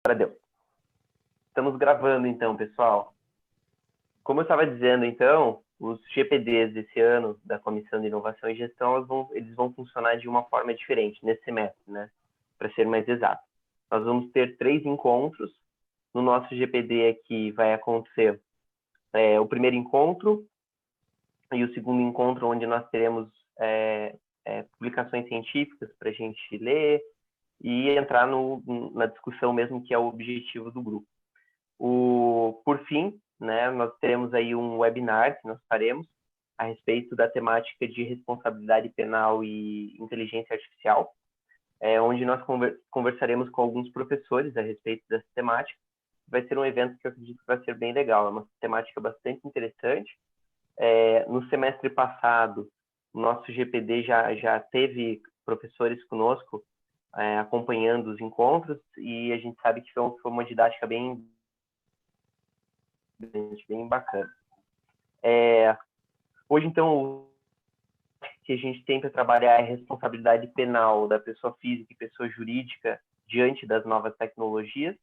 Agora deu. Estamos gravando, então, pessoal. Como eu estava dizendo, então, os GPDs desse ano, da Comissão de Inovação e Gestão, eles vão funcionar de uma forma diferente nesse semestre, né? Para ser mais exato. Nós vamos ter 3 encontros. No nosso GPD aqui vai acontecer o primeiro encontro e o segundo encontro, onde nós teremos publicações científicas para a gente ler e entrar na discussão mesmo, que é o objetivo do grupo. Por fim, né, nós teremos aí um webinar que nós faremos a respeito da temática de responsabilidade penal e inteligência artificial, onde nós conversaremos com alguns professores a respeito dessa temática. Vai ser um evento que eu acredito que vai ser bem legal, é uma temática bastante interessante. No semestre passado, o nosso GPD já teve professores conosco acompanhando os encontros, e a gente sabe que foi uma didática bem bacana. Hoje, então, o que a gente tem para trabalhar é a responsabilidade penal da pessoa física e pessoa jurídica diante das novas tecnologias.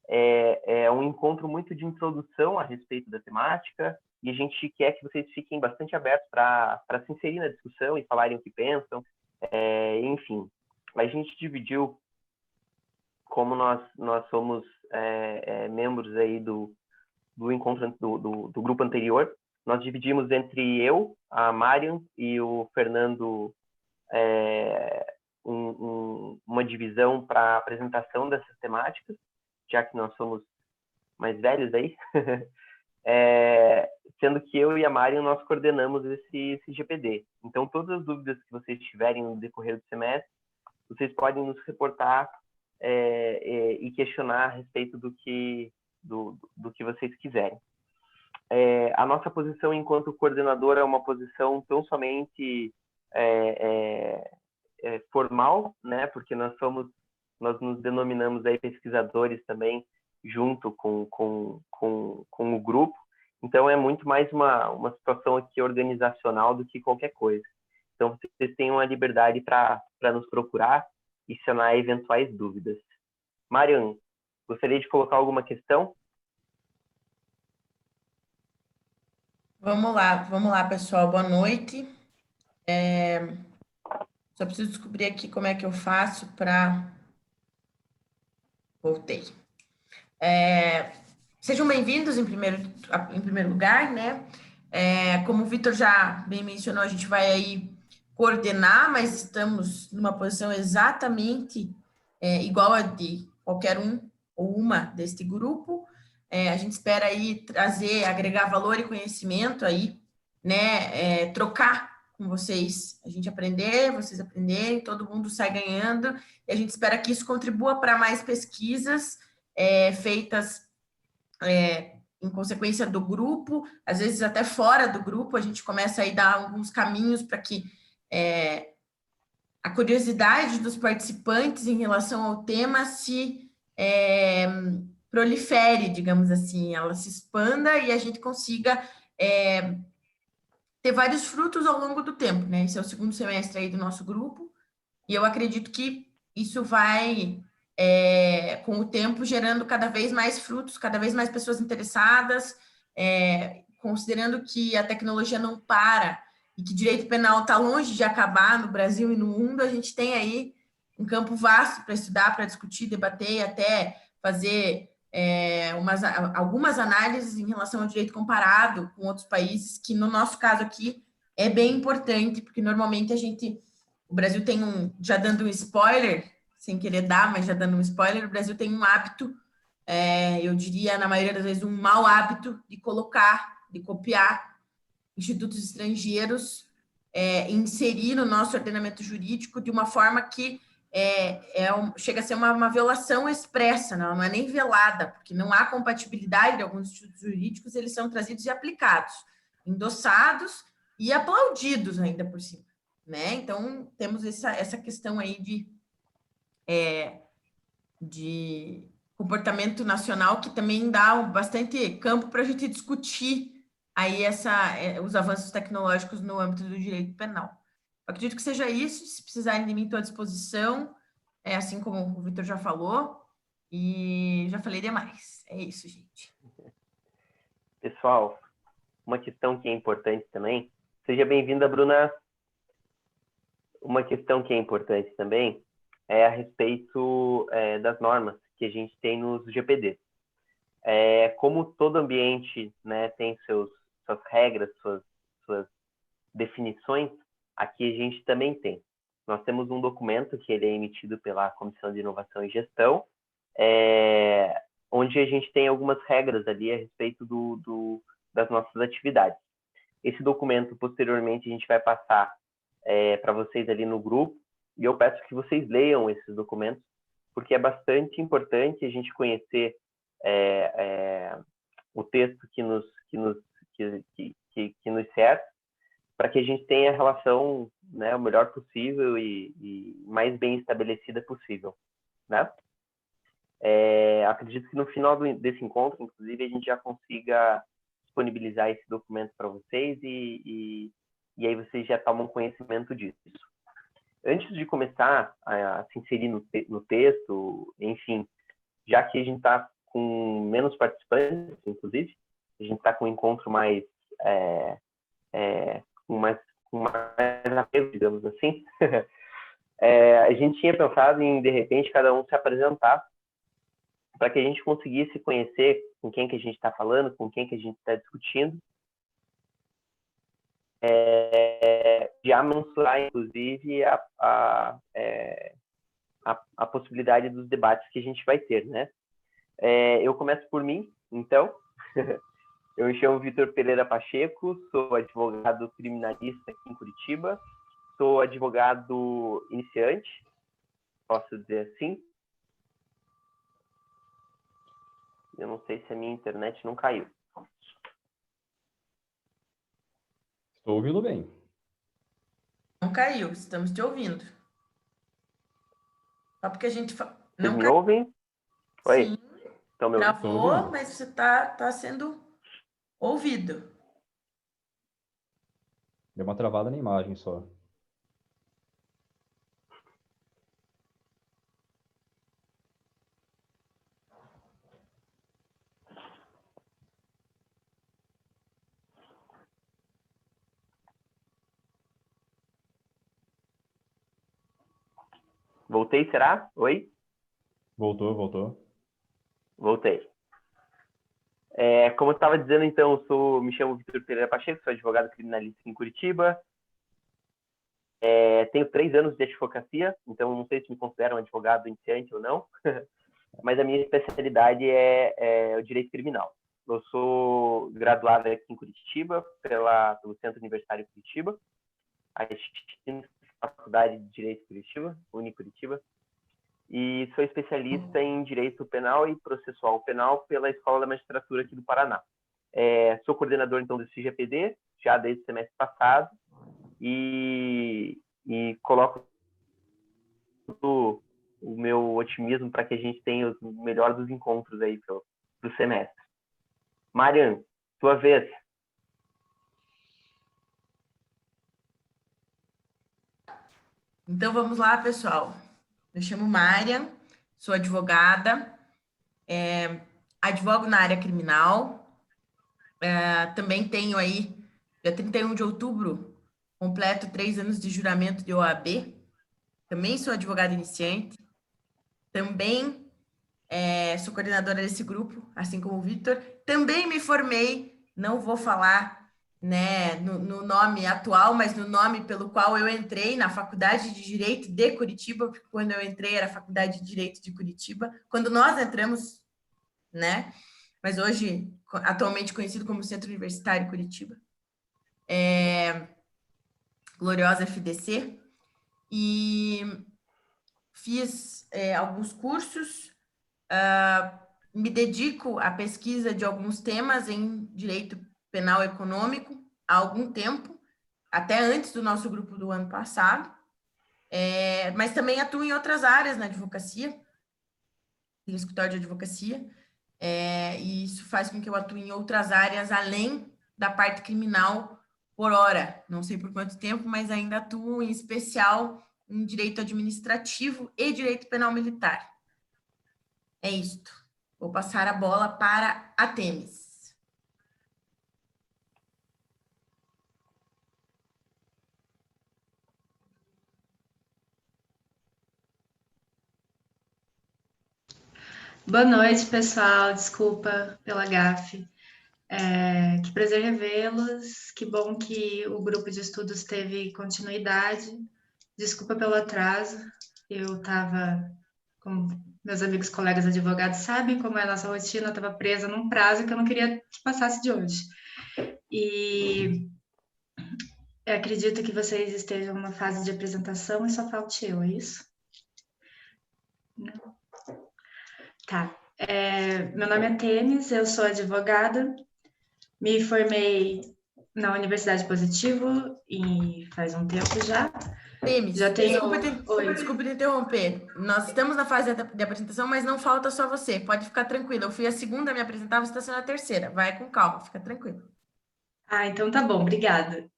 É um encontro muito de introdução a respeito da temática, e a gente quer que vocês fiquem bastante abertos para se inserir na discussão e falarem o que pensam. Enfim, a gente dividiu, como nós somos membros aí do encontro do grupo anterior, nós dividimos entre eu, a Marian e o Fernando uma divisão para a apresentação dessas temáticas, já que nós somos mais velhos aí, sendo que eu e a Marian nós coordenamos esse GPD. Então, todas as dúvidas que vocês tiverem no decorrer do semestre, vocês podem nos reportar e questionar a respeito do que vocês quiserem. A nossa posição enquanto coordenadora é uma posição tão somente formal, né? Porque nós nos denominamos aí pesquisadores também, junto com o grupo. Então, é muito mais uma situação aqui organizacional do que qualquer coisa. Então, vocês têm uma liberdade para nos procurar e sanar eventuais dúvidas. Marian, gostaria de colocar alguma questão? Vamos lá, pessoal. Boa noite. Só preciso descobrir aqui como é que eu faço para... Voltei. Sejam bem-vindos em primeiro lugar, né? Como o Vitor já bem mencionou, a gente vai aí coordenar, mas estamos numa posição exatamente igual a de qualquer um ou uma deste grupo. A gente espera aí trazer, agregar valor e conhecimento aí, né? Trocar com vocês, a gente aprender, vocês aprenderem, todo mundo sai ganhando, e a gente espera que isso contribua para mais pesquisas feitas em consequência do grupo, às vezes até fora do grupo, a gente começa aí a dar alguns caminhos para que a curiosidade dos participantes em relação ao tema se prolifere, digamos assim, ela se expanda e a gente consiga ter vários frutos ao longo do tempo, né? Esse é o segundo semestre aí do nosso grupo, e eu acredito que isso vai, com o tempo, gerando cada vez mais frutos, cada vez mais pessoas interessadas, considerando que a tecnologia não para e que direito penal está longe de acabar no Brasil e no mundo, a gente tem aí um campo vasto para estudar, para discutir, debater e até fazer algumas análises em relação ao direito comparado com outros países, que no nosso caso aqui é bem importante, porque normalmente o Brasil tem já dando um spoiler, sem querer dar, mas já dando um spoiler, o Brasil tem um hábito, eu diria, na maioria das vezes, um mau hábito de copiar institutos estrangeiros, inserir no nosso ordenamento jurídico de uma forma que chega a ser uma violação expressa, não é nem velada, porque não há compatibilidade de alguns institutos jurídicos, eles são trazidos e aplicados, endossados e aplaudidos ainda por cima, né? Então, temos essa questão aí de comportamento nacional que também dá bastante campo para a gente discutir aí os avanços tecnológicos no âmbito do direito penal. Eu acredito que seja isso. Se precisarem de mim, estou à disposição, assim como o Vitor já falou. E já falei demais. É isso, gente. Pessoal, uma questão que é importante também. Seja bem-vinda, Bruna. Uma questão que é importante também é a respeito das normas que a gente tem nos GPD. Como todo ambiente, né, tem suas regras, suas definições, aqui a gente também tem. Nós temos um documento que ele é emitido pela Comissão de Inovação e Gestão, onde a gente tem algumas regras ali a respeito das nossas atividades. Esse documento, posteriormente, a gente vai passar para vocês ali no grupo, e eu peço que vocês leiam esses documentos, porque é bastante importante a gente conhecer o texto que nos serve, para que a gente tenha a relação, né, o melhor possível e mais bem estabelecida possível, né? Acredito que no final desse encontro, inclusive, a gente já consiga disponibilizar esse documento para vocês e aí vocês já tomam conhecimento disso. Antes de começar a se inserir no texto, enfim, já que a gente está com menos participantes, inclusive, a gente está com um encontro mais com mais apego, digamos assim, a gente tinha pensado em, de repente, cada um se apresentar para que a gente conseguisse conhecer com quem que a gente está falando, com quem que a gente está discutindo, já mensurar, inclusive, a possibilidade dos debates que a gente vai ter, né? Eu começo por mim, então. Eu me chamo Vitor Pereira Pacheco, sou advogado criminalista aqui em Curitiba, sou advogado iniciante, posso dizer assim. Eu não sei se a minha internet não caiu. Estou ouvindo bem. Não caiu, estamos te ouvindo. Só porque a gente... Vocês me ouvem? Oi? Sim, Estão me ouvindo? travou, mas você está sendo ouvido. Deu uma travada na imagem só. Voltei, será? Oi? Voltou. Voltei. Como eu estava dizendo, então, me chamo Vitor Pereira Pacheco, sou advogado criminalista em Curitiba. Tenho 3 anos de advocacia, então não sei se me considero um advogado iniciante ou não, mas a minha especialidade é o direito criminal. Eu sou graduado aqui em Curitiba, pelo Centro Universitário Curitiba, a Faculdade de Direito Curitiba, Unicuritiba, e sou especialista em Direito Penal e Processual Penal pela Escola da Magistratura aqui do Paraná. Sou coordenador, então, do CGPD, já desde o semestre passado, e coloco o meu otimismo para que a gente tenha o melhor dos encontros aí pro semestre. Marian, sua vez. Então, vamos lá, pessoal. Eu chamo Marian, sou advogada, advogo na área criminal, também tenho aí, dia 31 de outubro, completo 3 anos de juramento de OAB, também sou advogada iniciante, também sou coordenadora desse grupo, assim como o Vitor, também me formei, não vou falar, né, no nome atual, mas no nome pelo qual eu entrei na Faculdade de Direito de Curitiba, porque quando eu entrei era a Faculdade de Direito de Curitiba, quando nós entramos, né, mas hoje, atualmente conhecido como Centro Universitário Curitiba, gloriosa FDC, e fiz alguns cursos, me dedico à pesquisa de alguns temas em direito penal econômico há algum tempo, até antes do nosso grupo do ano passado, mas também atuo em outras áreas na advocacia, no escritório de advocacia, e isso faz com que eu atue em outras áreas além da parte criminal por hora. Não sei por quanto tempo, mas ainda atuo em especial em direito administrativo e direito penal militar. É isto. Vou passar a bola para a Temis. Boa noite, pessoal. Desculpa pela gafe. Que prazer revê-los. Que bom que o grupo de estudos teve continuidade. Desculpa pelo atraso. Eu estava, como meus amigos colegas advogados sabem, como é a nossa rotina, eu estava presa num prazo que eu não queria que passasse de hoje. E eu acredito que vocês estejam numa fase de apresentação e só falte eu, é isso? Não. Tá. Meu nome é Temis, eu sou advogada, me formei na Universidade Positivo e faz um tempo já. Temis, Já tenho... desculpa te interromper. Nós estamos na fase de apresentação, mas não falta só você. Pode ficar tranquila. Eu fui a segunda a me apresentar, você está sendo a terceira. Vai com calma, fica tranquilo. Então tá bom, obrigada.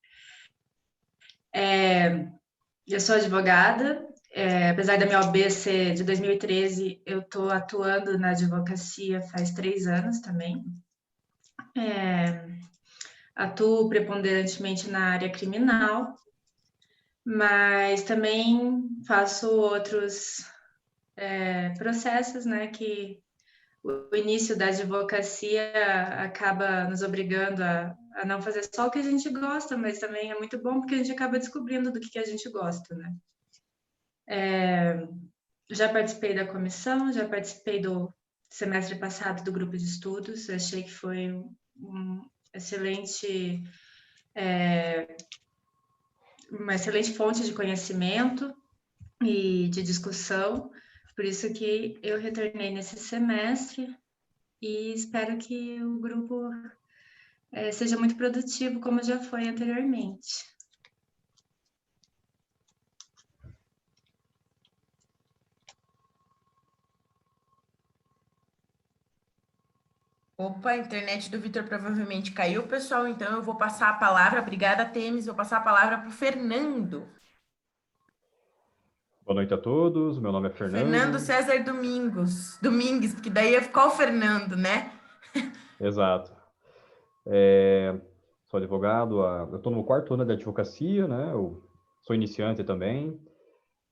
Eu sou advogada, apesar da minha OAB ser de 2013, eu estou atuando na advocacia faz 3 anos também. Atuo preponderantemente na área criminal, mas também faço outros processos, né, que o início da advocacia acaba nos obrigando a não fazer só o que a gente gosta, mas também é muito bom porque a gente acaba descobrindo do que a gente gosta, né? Já participei da comissão, já participei do semestre passado do grupo de estudos, achei que foi uma excelente fonte de conhecimento e de discussão, por isso que eu retornei nesse semestre e espero que o grupo seja muito produtivo, como já foi anteriormente. Opa, a internet do Vitor provavelmente caiu, pessoal, então eu vou passar a palavra, obrigada, Temis, vou passar a palavra para o Fernando. Boa noite a todos, meu nome é Fernando. Fernando César Domingues, porque daí ia ficar o Fernando, né? Exato. Sou advogado, eu estou no 4º ano de advocacia, né? Eu sou iniciante também.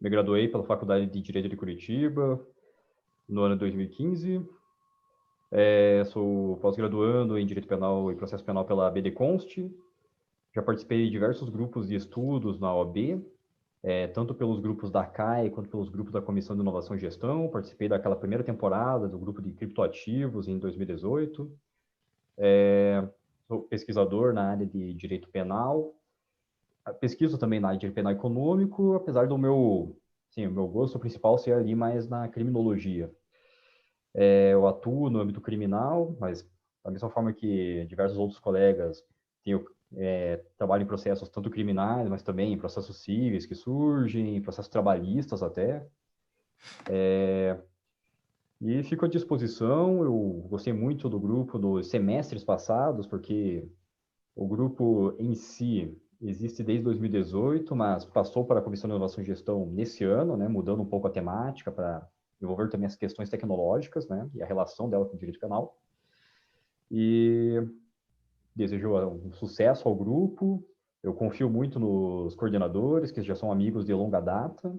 Me graduei pela Faculdade de Direito de Curitiba no ano de 2015. Sou pós-graduando em Direito Penal e Processo Penal pela ABD Const. Já participei de diversos grupos de estudos na OAB, tanto pelos grupos da CAI quanto pelos grupos da Comissão de Inovação e Gestão. Participei daquela primeira temporada do grupo de criptoativos em 2018. Sou pesquisador na área de Direito Penal. Pesquiso também na área de Direito Penal Econômico, apesar do o meu gosto principal ser ali mais na criminologia. Eu atuo no âmbito criminal, mas da mesma forma que diversos outros colegas, trabalho em processos tanto criminais, mas também em processos cíveis que surgem, processos trabalhistas até. E fico à disposição. Eu gostei muito do grupo dos semestres passados, porque o grupo em si existe desde 2018, mas passou para a Comissão de Inovação e Gestão nesse ano, né, mudando um pouco a temática para envolver também as questões tecnológicas, né, e a relação dela com o direito penal. E desejo um sucesso ao grupo. Eu confio muito nos coordenadores, que já são amigos de longa data,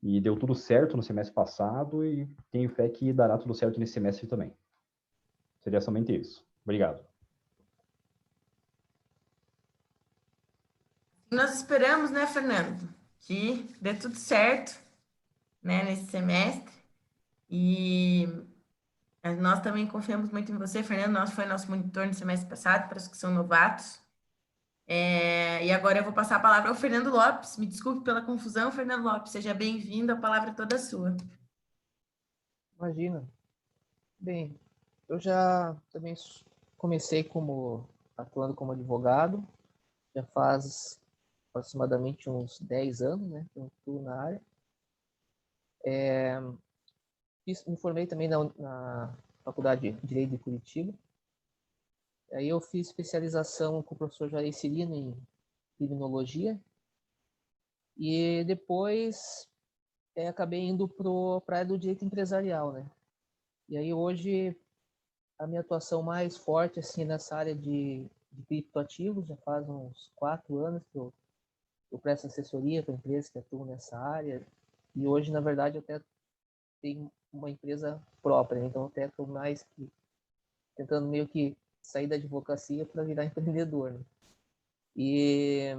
e deu tudo certo no semestre passado e tenho fé que dará tudo certo nesse semestre também. Seria somente isso. Obrigado. Nós esperamos, né, Fernando, que dê tudo certo, né, nesse semestre. E nós também confiamos muito em você, Fernando. Nós foi nosso monitor no semestre passado, para os que são novatos. E agora eu vou passar a palavra ao Fernando Lopes. Me desculpe pela confusão, Fernando Lopes. Seja bem-vindo, a palavra é toda sua. Imagina. Bem, eu já também comecei atuando como advogado, já faz aproximadamente uns 10 anos, né, que eu estou na área. Me formei também na Faculdade de Direito de Curitiba. Aí eu fiz especialização com o professor Jair Cirino em criminologia. E depois acabei indo para a área do direito empresarial, né? E aí hoje a minha atuação mais forte assim nessa área de criptoativos, já faz uns 4 anos que eu presto assessoria para empresas que atuam nessa área. E hoje, na verdade, eu até tenho uma empresa própria, né? Então eu até estou mais que tentando meio que sair da advocacia para virar empreendedor, né? E,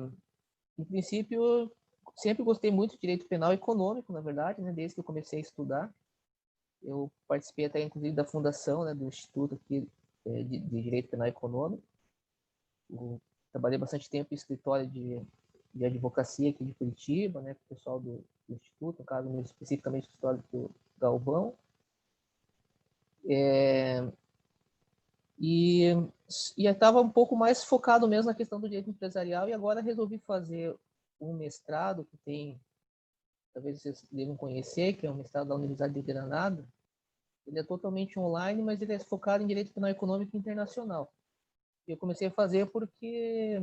em princípio, eu sempre gostei muito de direito penal e econômico, na verdade, né? Desde que eu comecei a estudar. Eu participei até, inclusive, da fundação, né, do Instituto aqui, de Direito Penal e Econômico. Eu trabalhei bastante tempo em escritório de advocacia aqui de Curitiba, né, com o pessoal do Instituto, no caso, especificamente o escritório do Galvão. E eu estava um pouco mais focado mesmo na questão do direito empresarial, e agora resolvi fazer um mestrado que tem, talvez vocês devam conhecer, que é um mestrado da Universidade de Granada. Ele é totalmente online, mas ele é focado em direito penal econômico internacional. E eu comecei a fazer porque,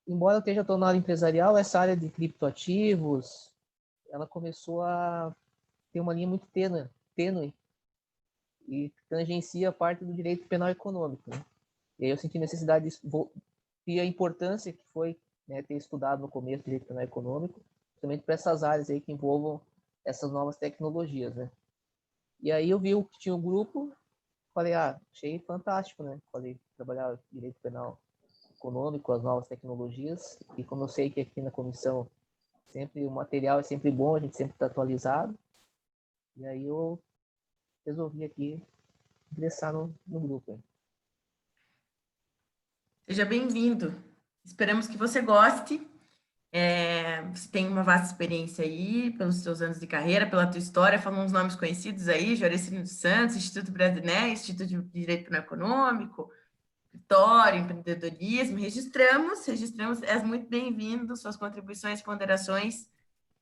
embora eu esteja na área empresarial, essa área de criptoativos, ela começou a ter uma linha muito tênue e tangencia a parte do direito penal econômico, né? E aí eu senti necessidade e a importância que foi, né, ter estudado no começo direito penal econômico, justamente para essas áreas aí que envolvam essas novas tecnologias, né? E aí eu vi que tinha um grupo, falei, achei fantástico, né? Falei, trabalhar direito penal econômico, as novas tecnologias, e como eu sei que aqui na comissão sempre o material é sempre bom, a gente sempre está atualizado, e aí eu resolvi aqui ingressar no grupo. Seja bem-vindo. Esperamos que você goste. Você tem uma vasta experiência aí, pelos seus anos de carreira, pela tua história, falando uns nomes conhecidos aí, Jorecino dos Santos, Instituto Brasileiro, Instituto de Direito Penal Econômico, Vitória, Empreendedorismo. Registramos, és muito bem-vindo, suas contribuições, ponderações,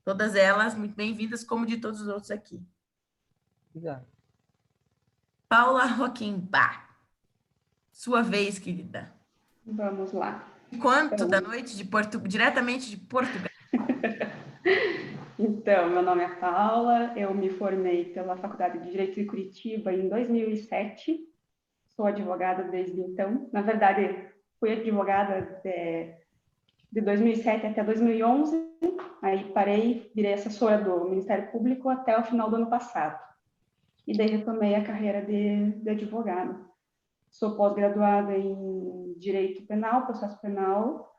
todas elas muito bem-vindas, como de todos os outros aqui. Obrigado. Paula Rockenbach, sua vez, querida. Vamos lá. Quanto da noite, diretamente de Portugal? Então, meu nome é Paula, eu me formei pela Faculdade de Direito de Curitiba em 2007, sou advogada desde então. Na verdade, fui advogada de 2007 até 2011, aí parei, virei assessora do Ministério Público até o final do ano passado. E daí retomei a carreira de advogada. Sou pós-graduada em Direito Penal, Processo Penal,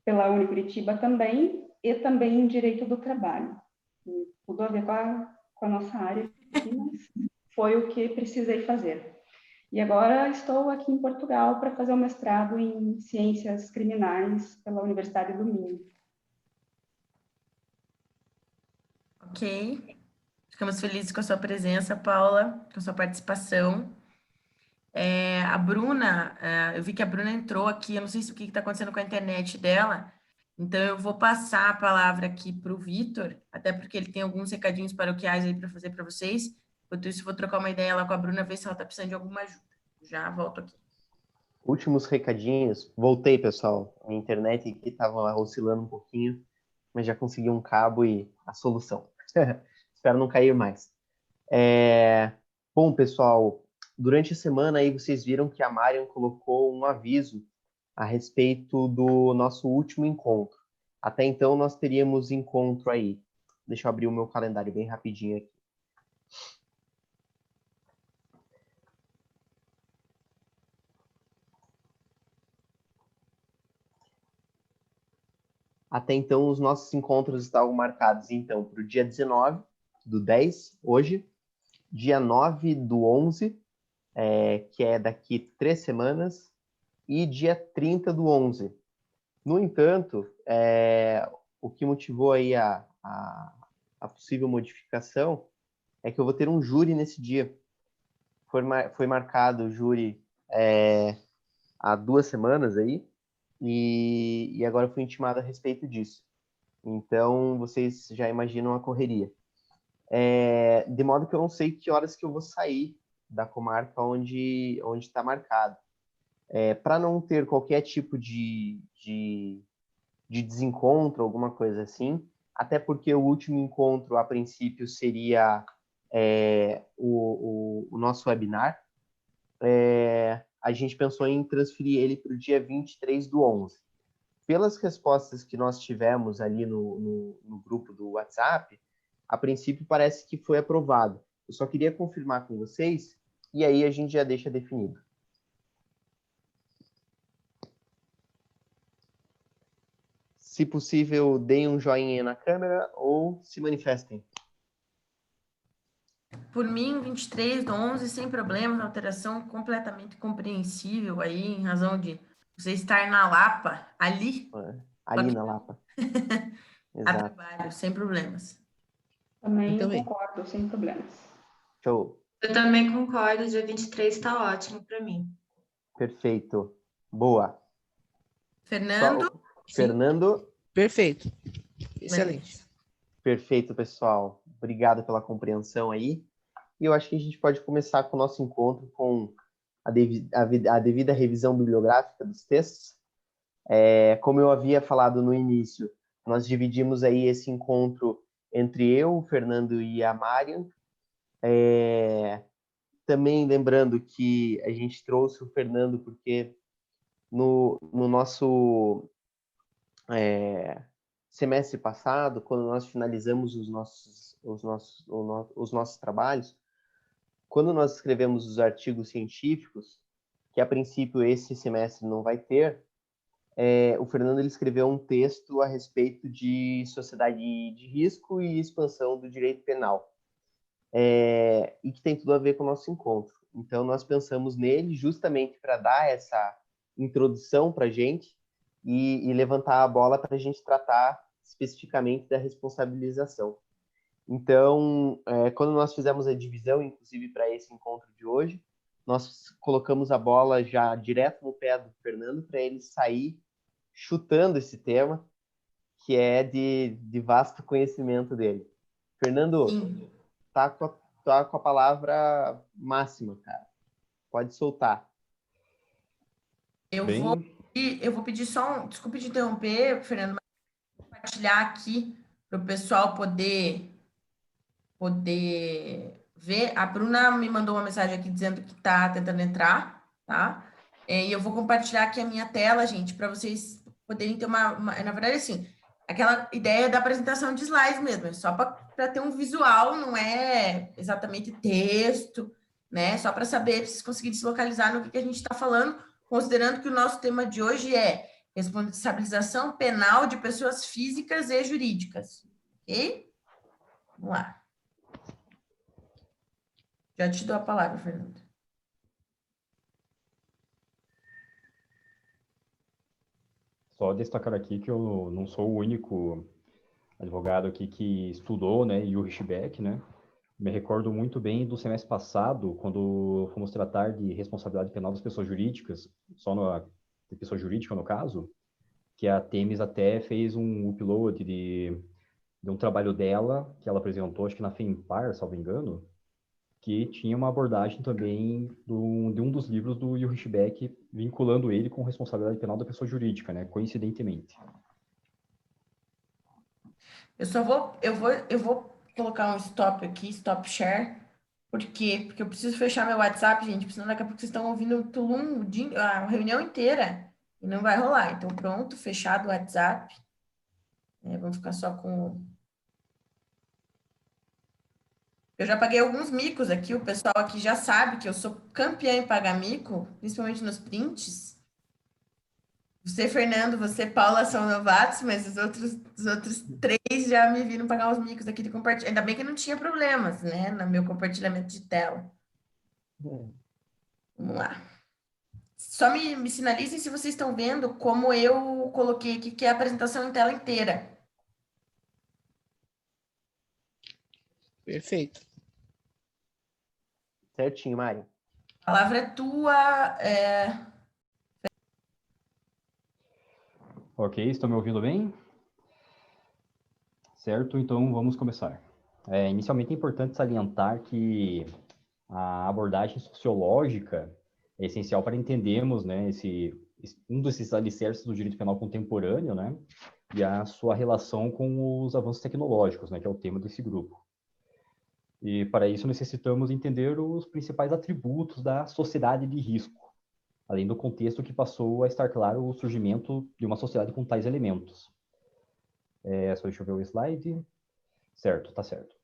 pela Unicuritiba também, e também em Direito do Trabalho. Tudo a ver com a nossa área aqui, mas foi o que precisei fazer. E agora estou aqui em Portugal para fazer um mestrado em Ciências Criminais pela Universidade do Minho. Ok. Ficamos felizes com a sua presença, Paula, com a sua participação. A Bruna, eu vi que a Bruna entrou aqui, eu não sei se o que está acontecendo com a internet dela, então eu vou passar a palavra aqui para o Vitor, até porque ele tem alguns recadinhos paroquiais aí para fazer para vocês. Enquanto isso, eu vou trocar uma ideia lá com a Bruna, ver se ela está precisando de alguma ajuda. Já volto aqui. Últimos recadinhos. Voltei, pessoal. A internet aqui estava oscilando um pouquinho, mas já consegui um cabo e a solução. Espero não cair mais. Bom, pessoal, durante a semana aí vocês viram que a Marian colocou um aviso a respeito do nosso último encontro. Até então nós teríamos encontro aí. Deixa eu abrir o meu calendário bem rapidinho aqui. Até então, os nossos encontros estavam marcados, então, para o dia 19 do 10, hoje, dia 9 do 11, que é daqui 3 semanas, e dia 30 do 11. No entanto, o que motivou aí a possível modificação é que eu vou ter um júri nesse dia. Foi marcado o júri há 2 semanas aí, e agora eu fui intimado a respeito disso. Então, vocês já imaginam a correria. De modo que eu não sei que horas que eu vou sair da comarca onde está marcado. Para não ter qualquer tipo de desencontro, alguma coisa assim, até porque o último encontro, a princípio, seria o nosso webinar, a gente pensou em transferir ele para o dia 23/11. Pelas respostas que nós tivemos ali no grupo do WhatsApp, a princípio parece que foi aprovado. Eu só queria confirmar com vocês, e aí a gente já deixa definido. Se possível, deem um joinha na câmera ou se manifestem. Por mim, 23/11, sem problemas, alteração completamente compreensível aí, em razão de você estar na Lapa, ali, Ali na Lapa. a Exato. trabalho, sem problemas. Também também. concordo, sem problemas. Show. Eu também concordo, dia 23 está ótimo para mim. Perfeito. Boa. Fernando? Fernando? Perfeito. Excelente. Perfeito, pessoal. Obrigado pela compreensão aí. E eu acho que a gente pode começar com o nosso encontro com a devida revisão bibliográfica dos textos. Como eu havia falado no início, nós dividimos aí esse encontro entre eu, o Fernando e a Marian. Também lembrando que a gente trouxe o Fernando porque no nosso semestre passado, quando nós finalizamos os nossos trabalhos, quando nós escrevemos os artigos científicos, que a princípio esse semestre não vai ter, o Fernando ele escreveu um texto a respeito de sociedade de risco e expansão do direito penal, e que tem tudo a ver com o nosso encontro. Então, nós pensamos nele justamente para dar essa introdução para a gente e levantar a bola para a gente tratar especificamente da responsabilização. Então, quando nós fizemos a divisão, inclusive para esse encontro de hoje, nós colocamos a bola já direto no pé do Fernando para ele sair chutando esse tema, que é de vasto conhecimento dele. Fernando, tá com a palavra máxima, cara. Pode soltar. Eu vou pedir só desculpe te interromper, Fernando, mas vou compartilhar aqui para o pessoal poder ver. A Bruna me mandou uma mensagem aqui dizendo que está tentando entrar, tá? E eu vou compartilhar aqui a minha tela, gente, para vocês poderem ter na verdade, assim, aquela ideia da apresentação de slides mesmo, é só para ter um visual, não é exatamente texto, né? Só para saber, para vocês conseguirem se localizar no que a gente está falando, considerando que o nosso tema de hoje é responsabilização penal de pessoas físicas e jurídicas, ok? Vamos lá. Já te dou a palavra, Fernando. Só destacar aqui que eu não sou o único advogado aqui que estudou, né, Ulrich Beck, né? Me recordo muito bem do semestre passado, quando fomos tratar de responsabilidade penal das pessoas jurídicas, de pessoa jurídica no caso, que a Temis até fez um upload de um trabalho dela, que ela apresentou, acho que na FEMPAR, salvo engano, que tinha uma abordagem também de um dos livros do Ulrich Beck, vinculando ele com responsabilidade penal da pessoa jurídica, né, coincidentemente. Eu vou colocar um stop aqui, stop share. Por quê? Porque eu preciso fechar meu WhatsApp, gente, porque senão daqui a pouco vocês estão ouvindo o Tulum a reunião inteira e não vai rolar. Então, pronto, fechado o WhatsApp. Vamos ficar só com... Eu já paguei alguns micos aqui, o pessoal aqui já sabe que eu sou campeã em pagar mico, principalmente nos prints. Você, Fernando, você, Paula, são novatos, mas os outros 3 já me viram pagar os micos aqui de compartilhar. Ainda bem que não tinha problemas, né, no meu compartilhamento de tela. Vamos lá. Só me sinalizem se vocês estão vendo como eu coloquei aqui, que é a apresentação em tela inteira. Perfeito. Certinho, Mari. A palavra é tua. Ok, estão me ouvindo bem? Certo, então vamos começar. Inicialmente é importante salientar que a abordagem sociológica é essencial para entendermos, né, um desses alicerces do direito penal contemporâneo, né, e a sua relação com os avanços tecnológicos, né, que é o tema desse grupo. E para isso necessitamos entender os principais atributos da sociedade de risco, além do contexto que passou a estar claro o surgimento de uma sociedade com tais elementos. Só deixa eu ver o slide. Certo, tá certo.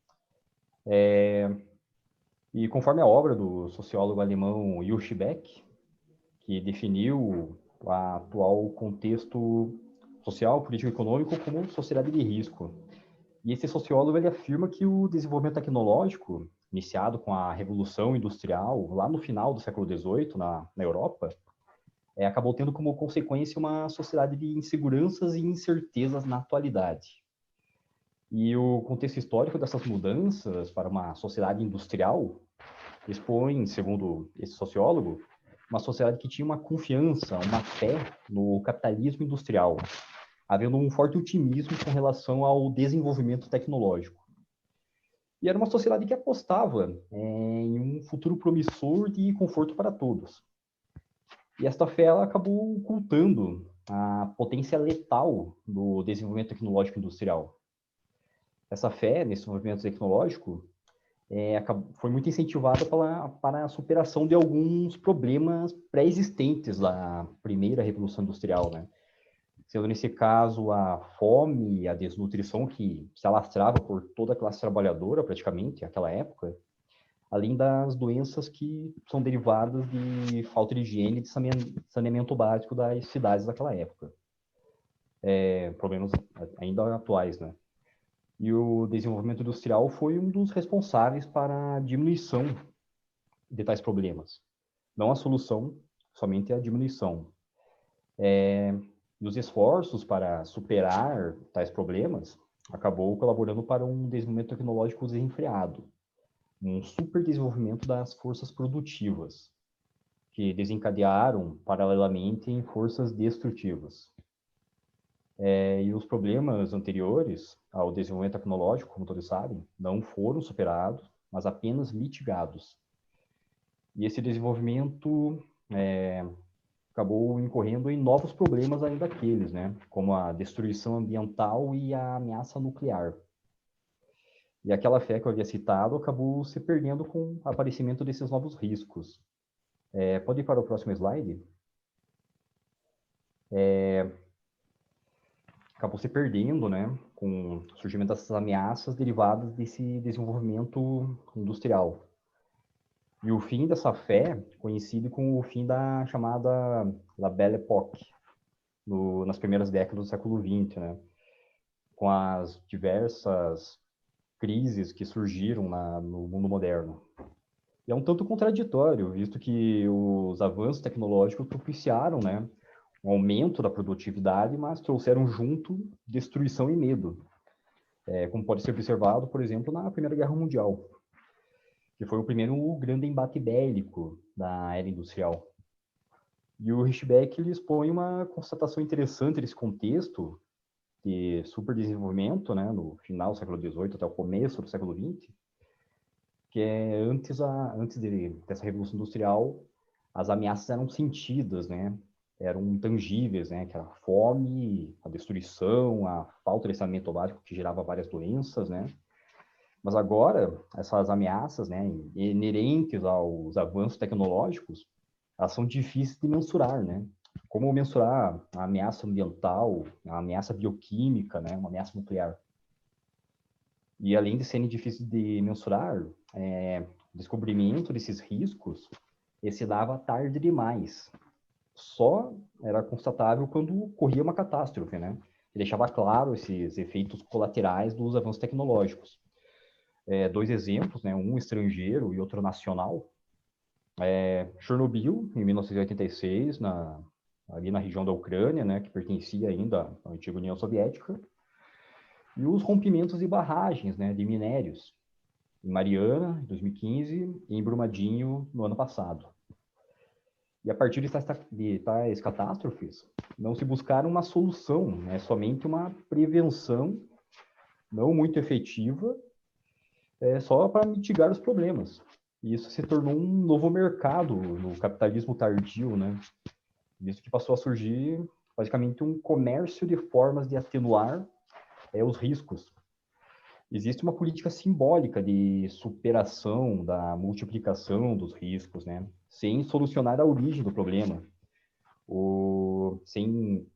E conforme a obra do sociólogo alemão Jussi Beck, que definiu o atual contexto social, político e econômico como sociedade de risco. E esse sociólogo ele afirma que o desenvolvimento tecnológico, iniciado com a Revolução Industrial, lá no final do século XVIII, na Europa, acabou tendo como consequência uma sociedade de inseguranças e incertezas na atualidade. E o contexto histórico dessas mudanças para uma sociedade industrial expõe, segundo esse sociólogo, uma sociedade que tinha uma confiança, uma fé no capitalismo industrial, havendo um forte otimismo com relação ao desenvolvimento tecnológico. E era uma sociedade que apostava em um futuro promissor de conforto para todos. E esta fé ela acabou ocultando a potência letal do desenvolvimento tecnológico industrial. Essa fé nesse desenvolvimento tecnológico foi muito incentivada para a superação de alguns problemas pré-existentes da primeira Revolução Industrial, né? Sendo nesse caso a fome e a desnutrição que se alastrava por toda a classe trabalhadora, praticamente, naquela época, além das doenças que são derivadas de falta de higiene e de saneamento básico das cidades daquela época. Problemas ainda atuais, né? E o desenvolvimento industrial foi um dos responsáveis para a diminuição de tais problemas. Não a solução, somente a diminuição. E os esforços para superar tais problemas acabou colaborando para um desenvolvimento tecnológico desenfreado, um superdesenvolvimento das forças produtivas, que desencadearam paralelamente em forças destrutivas. E os problemas anteriores ao desenvolvimento tecnológico, como todos sabem, não foram superados, mas apenas mitigados. E esse desenvolvimento acabou incorrendo em novos problemas além daqueles, né? Como a destruição ambiental e a ameaça nuclear. E aquela fé que eu havia citado acabou se perdendo com o aparecimento desses novos riscos. Pode ir para o próximo slide? Acabou se perdendo, né, com o surgimento dessas ameaças derivadas desse desenvolvimento industrial. E o fim dessa fé coincide com o fim da chamada La Belle Époque, nas primeiras décadas do século XX, né, com as diversas crises que surgiram no mundo moderno. E é um tanto contraditório, visto que os avanços tecnológicos propiciaram, né, um aumento da produtividade, mas trouxeram junto destruição e medo, como pode ser observado, por exemplo, na Primeira Guerra Mundial, que foi o primeiro grande embate bélico da era industrial. E o Richbeck ele expõe uma constatação interessante desse contexto de superdesenvolvimento, né, no final do século XVIII até o começo do século XX, que antes dessa Revolução Industrial, as ameaças eram sentidas, né, eram tangíveis, né, que era a fome, a destruição, a falta de saneamento básico que gerava várias doenças, né. Mas agora, essas ameaças, né, inerentes aos avanços tecnológicos, elas são difíceis de mensurar, né. Como mensurar a ameaça ambiental, a ameaça bioquímica, né, uma ameaça nuclear. E além de serem difíceis de mensurar, o descobrimento desses riscos, se dava tarde demais. Só era constatável quando ocorria uma catástrofe, né? E deixava claro esses efeitos colaterais dos avanços tecnológicos. Dois exemplos, né? Um estrangeiro e outro nacional. Chernobyl, em 1986, ali na região da Ucrânia, né? Que pertencia ainda à antiga União Soviética. E os rompimentos de barragens, né? De minérios. Em Mariana, em 2015, e em Brumadinho, no ano passado. E a partir de tais catástrofes, não se buscaram uma solução, né? Somente uma prevenção não muito efetiva, só para mitigar os problemas. E isso se tornou um novo mercado no capitalismo tardio, né? Isso que passou a surgir, basicamente, um comércio de formas de atenuar os riscos. existe uma política simbólica de superação da multiplicação dos riscos, né? Sem solucionar a origem do problema, sem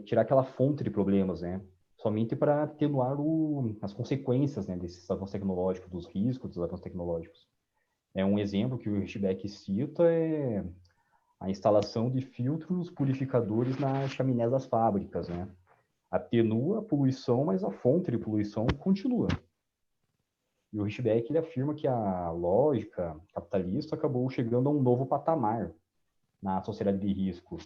tirar aquela fonte de problemas, né? Somente para atenuar as consequências, né, desses avanços tecnológicos, dos riscos dos avanços tecnológicos. Um exemplo que o Richbeck cita é a instalação de filtros purificadores nas chaminés das fábricas, né? Atenua a poluição, mas a fonte de poluição continua. E o Richbeck, ele afirma que a lógica capitalista acabou chegando a um novo patamar na sociedade de risco,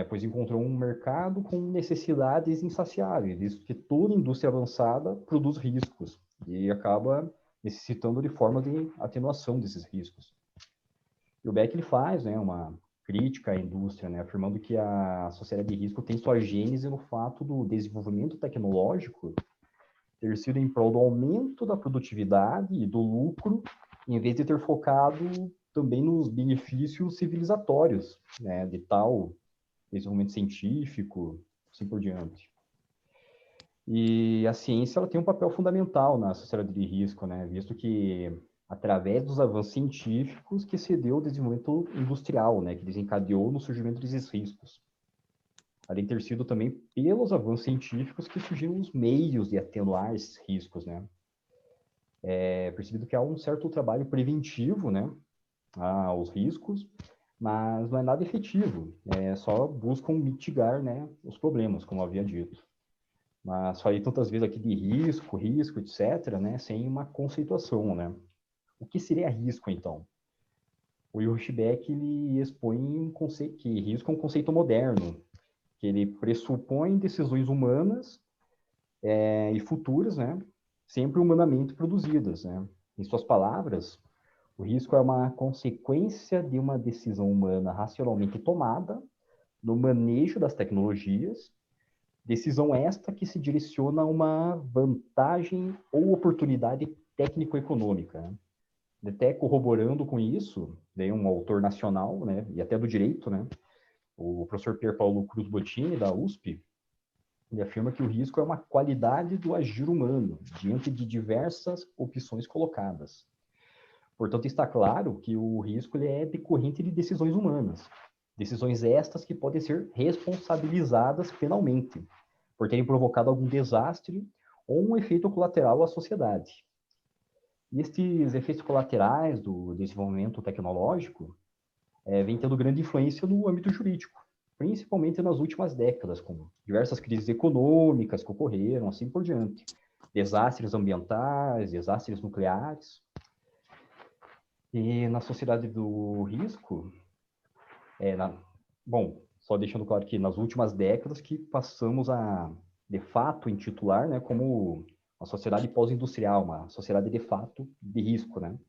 pois encontrou um mercado com necessidades insaciáveis, visto que toda indústria avançada produz riscos e acaba necessitando de formas de atenuação desses riscos. E o Beck ele faz, né, uma crítica à indústria, né, afirmando que a sociedade de risco tem sua gênese no fato do desenvolvimento tecnológico ter sido em prol do aumento da produtividade e do lucro, em vez de ter focado também nos benefícios civilizatórios, né, de tal desenvolvimento científico, assim por diante. E a ciência ela tem um papel fundamental na sociedade de risco, né, visto que através dos avanços científicos que se deu o desenvolvimento industrial, né, que desencadeou no surgimento desses riscos. Além de ter sido também pelos avanços científicos que surgiram os meios de atenuar esses riscos, né. É percebido que há um certo trabalho preventivo, né, aos riscos, mas não é nada efetivo, só buscam mitigar, né, os problemas, como eu havia dito. Mas falei tantas vezes aqui de risco, etc., né, sem uma conceituação, né. O que seria risco, então? O Hirschbeck, ele expõe um conceito, que risco é um conceito moderno, que ele pressupõe decisões humanas e futuras, né, sempre humanamente produzidas, né. Em suas palavras, o risco é uma consequência de uma decisão humana racionalmente tomada no manejo das tecnologias, decisão esta que se direciona a uma vantagem ou oportunidade técnico-econômica, né. Até corroborando com isso, daí um autor nacional, né, e até do direito, né, o professor Pier Paulo Cruz Bottini, da USP, ele afirma que o risco é uma qualidade do agir humano, diante de diversas opções colocadas. Portanto, está claro que o risco ele é decorrente de decisões humanas, decisões estas que podem ser responsabilizadas penalmente, por terem provocado algum desastre ou um efeito colateral à sociedade. E estes efeitos colaterais do desenvolvimento tecnológico vêm tendo grande influência no âmbito jurídico, principalmente nas últimas décadas, com diversas crises econômicas que ocorreram, assim por diante, desastres ambientais, desastres nucleares. E na sociedade do risco, só deixando claro que nas últimas décadas que passamos a, de fato, intitular, né, como uma sociedade pós-industrial, uma sociedade de fato de risco, né?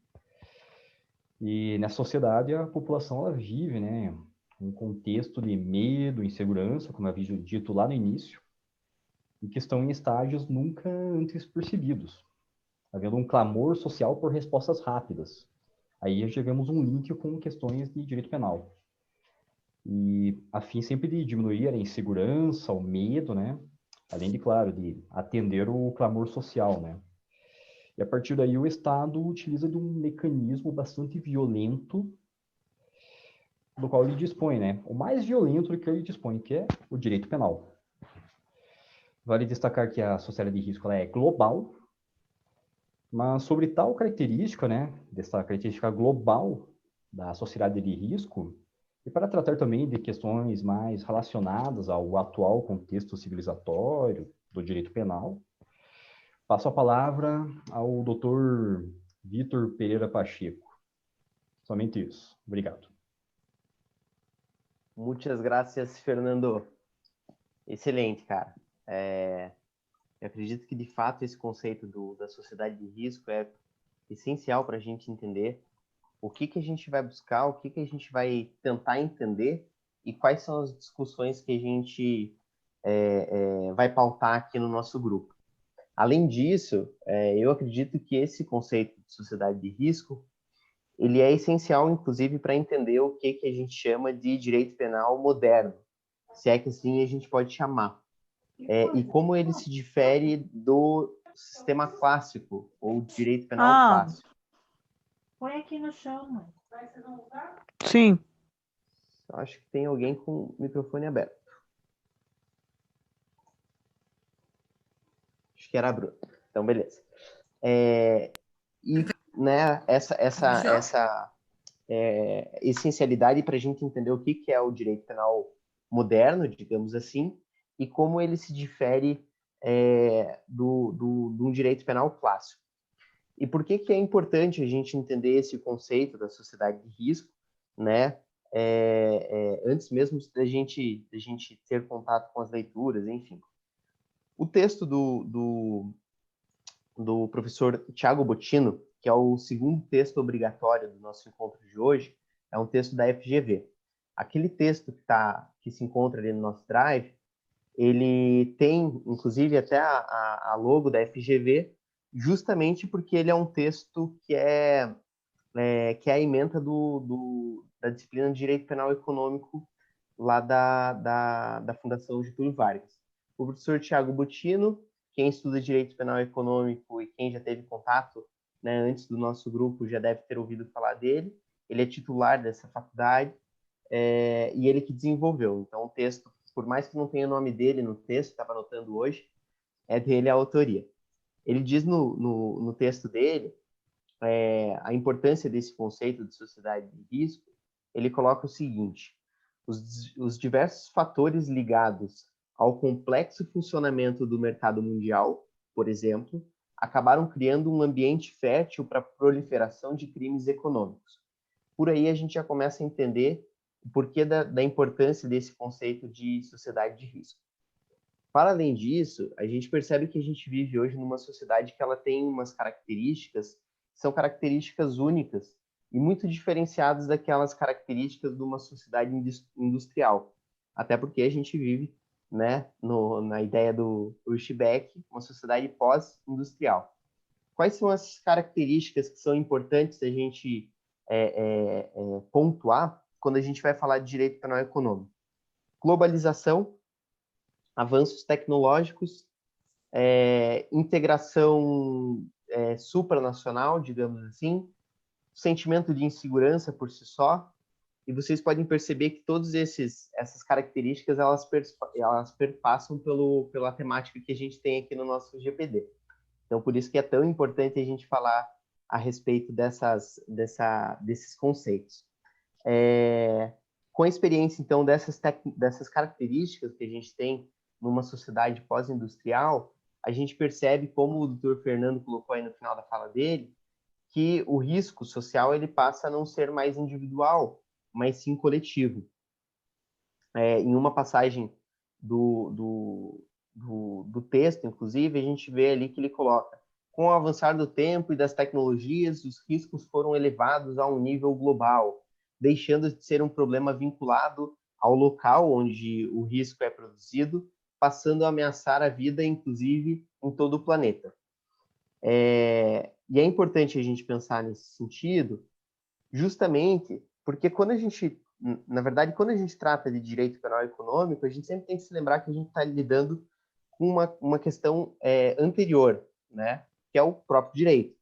E nessa sociedade a população ela vive, né, um contexto de medo, insegurança, como eu havia dito lá no início, e que estão em estágios nunca antes percebidos, havendo um clamor social por respostas rápidas. Aí chegamos um link com questões de direito penal. E a fim sempre de diminuir a insegurança, o medo, né? Além de, claro, de atender o clamor social, né? E a partir daí o Estado utiliza de um mecanismo bastante violento do qual ele dispõe, né? O mais violento do que ele dispõe, que é o direito penal. Vale destacar que a sociedade de risco ela é global, mas sobre tal característica, né, dessa característica global da sociedade de risco, e para tratar também de questões mais relacionadas ao atual contexto civilizatório do direito penal, passo a palavra ao Dr. Vitor Pereira Pacheco. Somente isso. Obrigado. Muitas graças, Fernando. Excelente, cara. Eu acredito que, de fato, esse conceito da sociedade de risco é essencial para a gente entender o que a gente vai buscar, o que a gente vai tentar entender e quais são as discussões que a gente vai pautar aqui no nosso grupo. Além disso, eu acredito que esse conceito de sociedade de risco ele é essencial, inclusive, para entender o que a gente chama de direito penal moderno, se é que assim a gente pode chamar. e como ele se difere do sistema clássico, ou direito penal clássico. Põe aqui no chão, mãe. Sim. Acho que tem alguém com o microfone aberto. Acho que era a Bruna. Então, beleza. E né, essa essencialidade para a gente entender o que é o direito penal moderno, digamos assim, e como ele se difere de um direito penal clássico. E por que é importante a gente entender esse conceito da sociedade de risco, né? Antes mesmo da gente ter contato com as leituras, enfim. O texto do professor Tiago Bottino, que é o segundo texto obrigatório do nosso encontro de hoje, é um texto da FGV. Aquele texto que se encontra ali no nosso drive, ele tem, inclusive, até a logo da FGV, justamente porque ele é um texto que é a ementa da disciplina de Direito Penal Econômico lá da Fundação Getúlio Vargas. O professor Tiago Bottino, quem estuda Direito Penal Econômico e quem já teve contato, né, antes do nosso grupo já deve ter ouvido falar dele. Ele é titular dessa faculdade e ele que desenvolveu. Então, o texto, por mais que não tenha o nome dele no texto, estava anotando hoje, é dele a autoria. Ele diz no texto dele a importância desse conceito de sociedade de risco. Ele coloca o seguinte: os diversos fatores ligados ao complexo funcionamento do mercado mundial, por exemplo, acabaram criando um ambiente fértil para a proliferação de crimes econômicos. Por aí a gente já começa a entender o porquê da importância desse conceito de sociedade de risco. Para além disso, a gente percebe que a gente vive hoje numa sociedade que ela tem umas características que são características únicas e muito diferenciadas daquelas características de uma sociedade industrial. Até porque a gente vive, né, na ideia do Rushback, uma sociedade pós-industrial. Quais são as características que são importantes a gente pontuar quando a gente vai falar de direito penal econômico? Globalização, avanços tecnológicos, integração supranacional, digamos assim, sentimento de insegurança por si só, e vocês podem perceber que todas essas características elas perpassam pela temática que a gente tem aqui no nosso GPD. Então, por isso que é tão importante a gente falar a respeito desses conceitos. Com a experiência, então, dessas características que a gente tem numa sociedade pós-industrial, a gente percebe, como o doutor Fernando colocou aí no final da fala dele, que o risco social ele passa a não ser mais individual, mas sim coletivo. Em uma passagem do texto, inclusive, a gente vê ali que ele coloca: com o avançar do tempo e das tecnologias, os riscos foram elevados a um nível global, deixando de ser um problema vinculado ao local onde o risco é produzido, passando a ameaçar a vida, inclusive, em todo o planeta. E é importante a gente pensar nesse sentido, justamente porque quando a gente trata de direito penal econômico, a gente sempre tem que se lembrar que a gente está lidando com uma questão anterior, né, que é o próprio direito.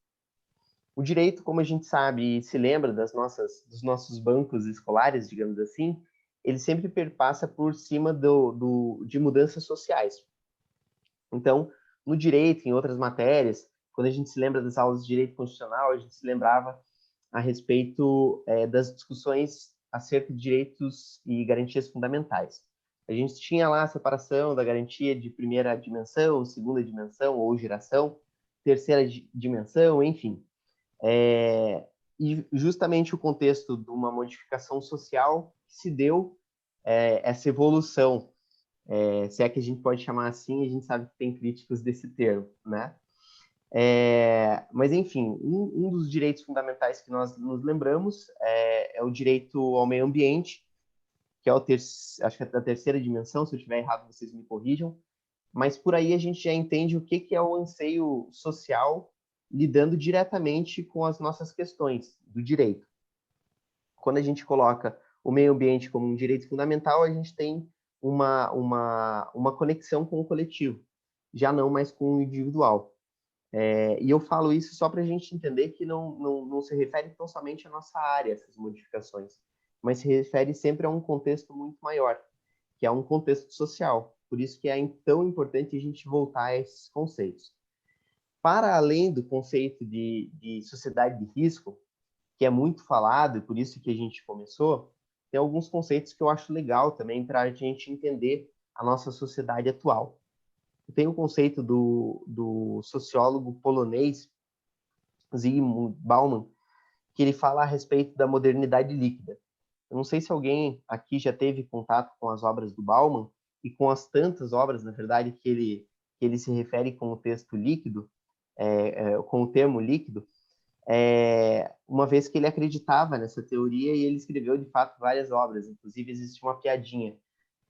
O direito, como a gente sabe e se lembra dos nossos bancos escolares, digamos assim, ele sempre perpassa por cima de mudanças sociais. Então, no direito, em outras matérias, quando a gente se lembra das aulas de direito constitucional, a gente se lembrava a respeito das discussões acerca de direitos e garantias fundamentais. A gente tinha lá a separação da garantia de primeira dimensão, segunda dimensão ou geração, terceira dimensão, enfim. E justamente o contexto de uma modificação social que se deu essa evolução, se é que a gente pode chamar assim, a gente sabe que tem críticos desse termo, né? Mas, enfim, um dos direitos fundamentais que nós nos lembramos é o direito ao meio ambiente, que é acho que é da terceira dimensão. Se eu estiver errado, vocês me corrijam. Mas por aí a gente já entende o que é o anseio social lidando diretamente com as nossas questões do direito. Quando a gente coloca o meio ambiente como um direito fundamental, a gente tem uma conexão com o coletivo, já não mais com o individual. E eu falo isso só para a gente entender que não se refere tão somente à nossa área, essas modificações, mas se refere sempre a um contexto muito maior, que é um contexto social. Por isso que é tão importante a gente voltar a esses conceitos. Para além do conceito de sociedade de risco, que é muito falado, e por isso que a gente começou, tem alguns conceitos que eu acho legal também para a gente entender a nossa sociedade atual. Tem o conceito do sociólogo polonês Zygmunt Bauman, que ele fala a respeito da modernidade líquida. Eu não sei se alguém aqui já teve contato com as obras do Bauman e com as tantas obras, na verdade, que ele se refere com o texto líquido, com o termo líquido, uma vez que ele acreditava nessa teoria e ele escreveu, de fato, várias obras. Inclusive, existe uma piadinha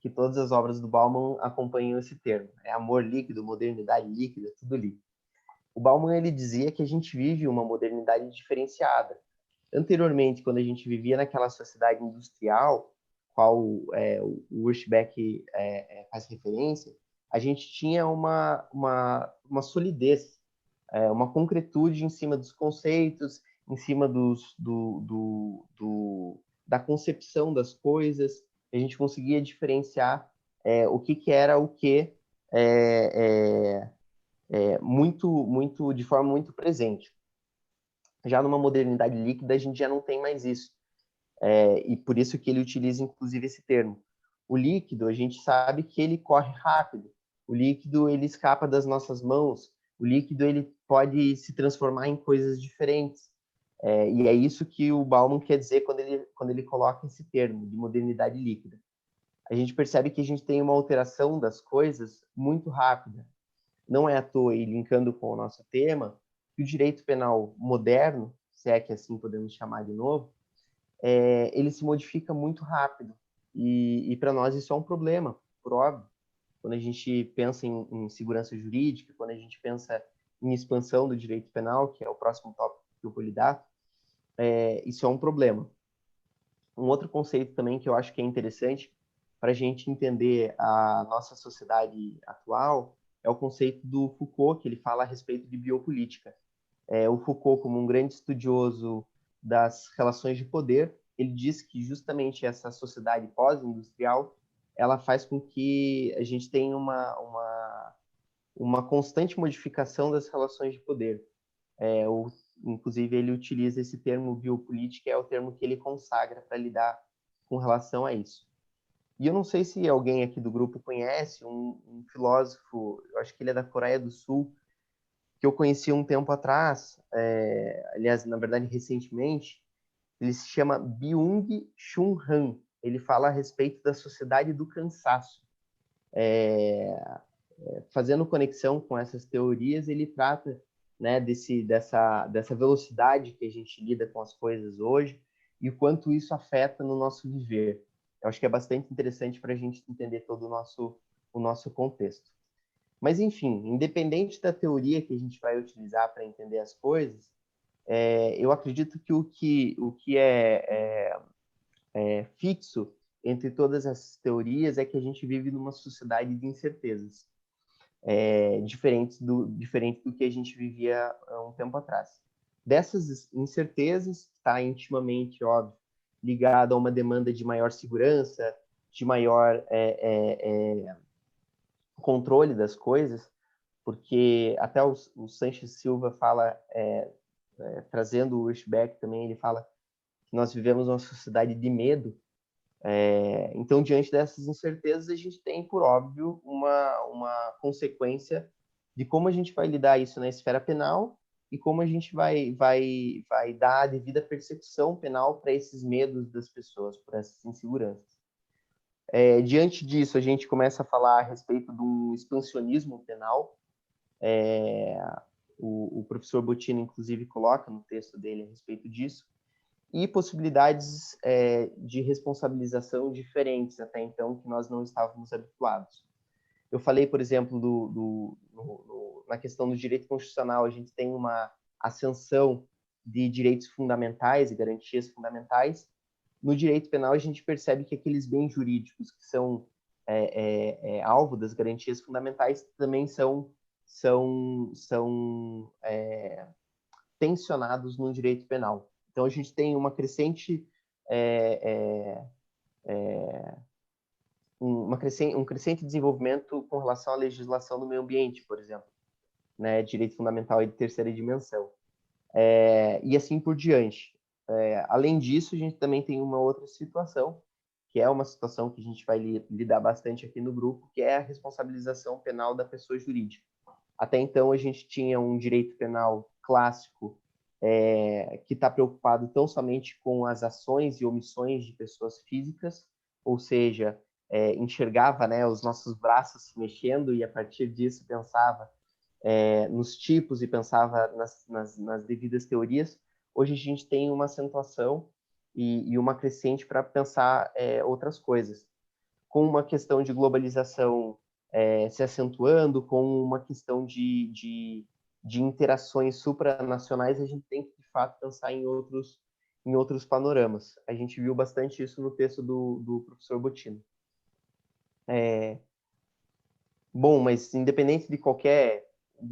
que todas as obras do Bauman acompanham esse termo. É amor líquido, modernidade líquida, tudo líquido. O Bauman, ele dizia que a gente vive uma modernidade diferenciada. Anteriormente, quando a gente vivia naquela sociedade industrial, qual o Urschbeck faz referência, a gente tinha uma solidez, uma concretude em cima dos conceitos, em cima da concepção das coisas. A gente conseguia diferenciar o que era o que de forma muito presente. Já numa modernidade líquida, a gente já não tem mais isso. E por isso que ele utiliza, inclusive, esse termo. O líquido, a gente sabe que ele corre rápido. O líquido, ele escapa das nossas mãos. O líquido, ele pode se transformar em coisas diferentes. E é isso que o Bauman quer dizer quando ele coloca esse termo de modernidade líquida. A gente percebe que a gente tem uma alteração das coisas muito rápida. Não é à toa, e linkando com o nosso tema, que o direito penal moderno, se é que assim podemos chamar de novo, ele se modifica muito rápido. E para nós isso é um problema, por óbvio. Quando a gente pensa em segurança jurídica, quando a gente pensa em expansão do direito penal, que é o próximo tópico que eu vou lidar, isso é um problema. Um outro conceito também que eu acho que é interessante para a gente entender a nossa sociedade atual é o conceito do Foucault, que ele fala a respeito de biopolítica. O Foucault, como um grande estudioso das relações de poder, ele diz que justamente essa sociedade pós-industrial ela faz com que a gente tenha uma constante modificação das relações de poder. Inclusive, ele utiliza esse termo biopolítica, é o termo que ele consagra para lidar com relação a isso. E eu não sei se alguém aqui do grupo conhece um filósofo, eu acho que ele é da Coreia do Sul, que eu conheci um tempo atrás, aliás, na verdade, recentemente. Ele se chama Byung-Chul Han. Ele fala a respeito da sociedade do cansaço. Fazendo conexão com essas teorias, ele trata, né, dessa velocidade que a gente lida com as coisas hoje e o quanto isso afeta no nosso viver. Eu acho que é bastante interessante para a gente entender todo o nosso contexto. Mas, enfim, independente da teoria que a gente vai utilizar para entender as coisas, eu acredito que o que é fixo entre todas essas teorias é que a gente vive numa sociedade de incertezas, diferente do que a gente vivia há um tempo atrás. Dessas incertezas, está intimamente, óbvio, ligado a uma demanda de maior segurança, de maior controle das coisas, porque até o Sanches Silva fala, trazendo o Urschbeck também, ele fala que nós vivemos uma sociedade de medo. Então, diante dessas incertezas, a gente tem, por óbvio, uma consequência de como a gente vai lidar isso na esfera penal e como a gente vai dar a devida persecução penal para esses medos das pessoas, por essas inseguranças. Diante disso, a gente começa a falar a respeito do expansionismo penal. O professor Bottino, inclusive, coloca no texto dele a respeito disso, e possibilidades de responsabilização diferentes até então, que nós não estávamos habituados. Eu falei, por exemplo, na questão do direito constitucional, a gente tem uma ascensão de direitos fundamentais e garantias fundamentais. No direito penal, a gente percebe que aqueles bens jurídicos que são alvo das garantias fundamentais também são tensionados no direito penal. Então, a gente tem uma crescente um crescente desenvolvimento com relação à legislação do meio ambiente, por exemplo, né, direito fundamental e de terceira dimensão, e assim por diante. Além disso, a gente também tem uma outra situação, que é uma situação que a gente vai lidar bastante aqui no grupo, que é a responsabilização penal da pessoa jurídica. Até então, a gente tinha um direito penal clássico que está preocupado tão somente com as ações e omissões de pessoas físicas, ou seja, enxergava, né, os nossos braços se mexendo e, a partir disso, pensava nos tipos e pensava nas devidas teorias. Hoje a gente tem uma acentuação e uma crescente para pensar outras coisas. Com uma questão de globalização se acentuando, com uma questão de interações supranacionais, a gente tem que, de fato, pensar em outros panoramas. A gente viu bastante isso no texto do professor Bottino. Bom, mas independente de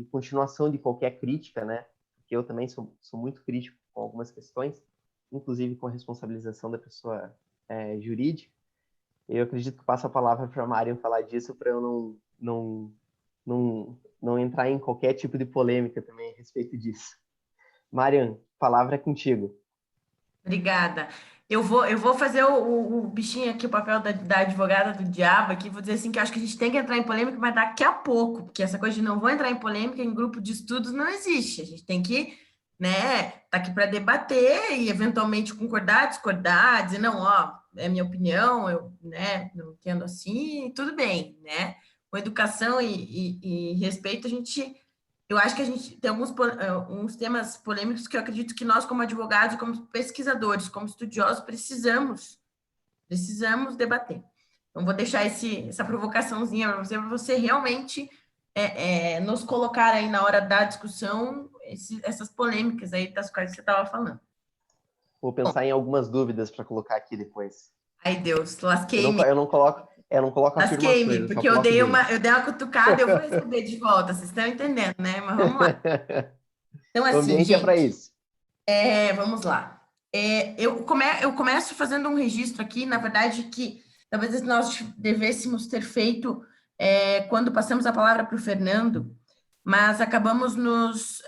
continuação de qualquer crítica, né, porque eu também sou muito crítico com algumas questões, inclusive com a responsabilização da pessoa jurídica, eu acredito que passo a palavra para a Marian falar disso, para eu não entrar em qualquer tipo de polêmica também a respeito disso. Marian, a palavra é contigo. Obrigada. Eu vou fazer o bichinho aqui, o papel da advogada do diabo aqui, vou dizer assim que eu acho que a gente tem que entrar em polêmica, mas daqui a pouco, porque essa coisa de não vou entrar em polêmica em grupo de estudos não existe. A gente tem que, né, tá aqui para debater e eventualmente concordar, discordar, dizer, não, ó, é minha opinião, eu, né, não entendo assim, tudo bem, né? Com educação e respeito, eu acho que a gente tem uns temas polêmicos que eu acredito que nós, como advogados, como pesquisadores, como estudiosos, precisamos debater. Então, vou deixar essa provocaçãozinha para você realmente nos colocar aí na hora da discussão essas polêmicas aí das quais você estava falando. Vou pensar em algumas dúvidas para colocar aqui depois. Ai, Deus, lasquei-me. Eu não coloco afirmações. Lasquei-me, porque eu dei uma cutucada, eu vou receber de volta, vocês estão entendendo, né? Mas vamos lá. Então, assim, o ambiente gente, é para isso. Vamos lá. Eu começo fazendo um registro aqui, na verdade, que talvez nós devêssemos ter feito quando passamos a palavra para o Fernando, mas acabamos nos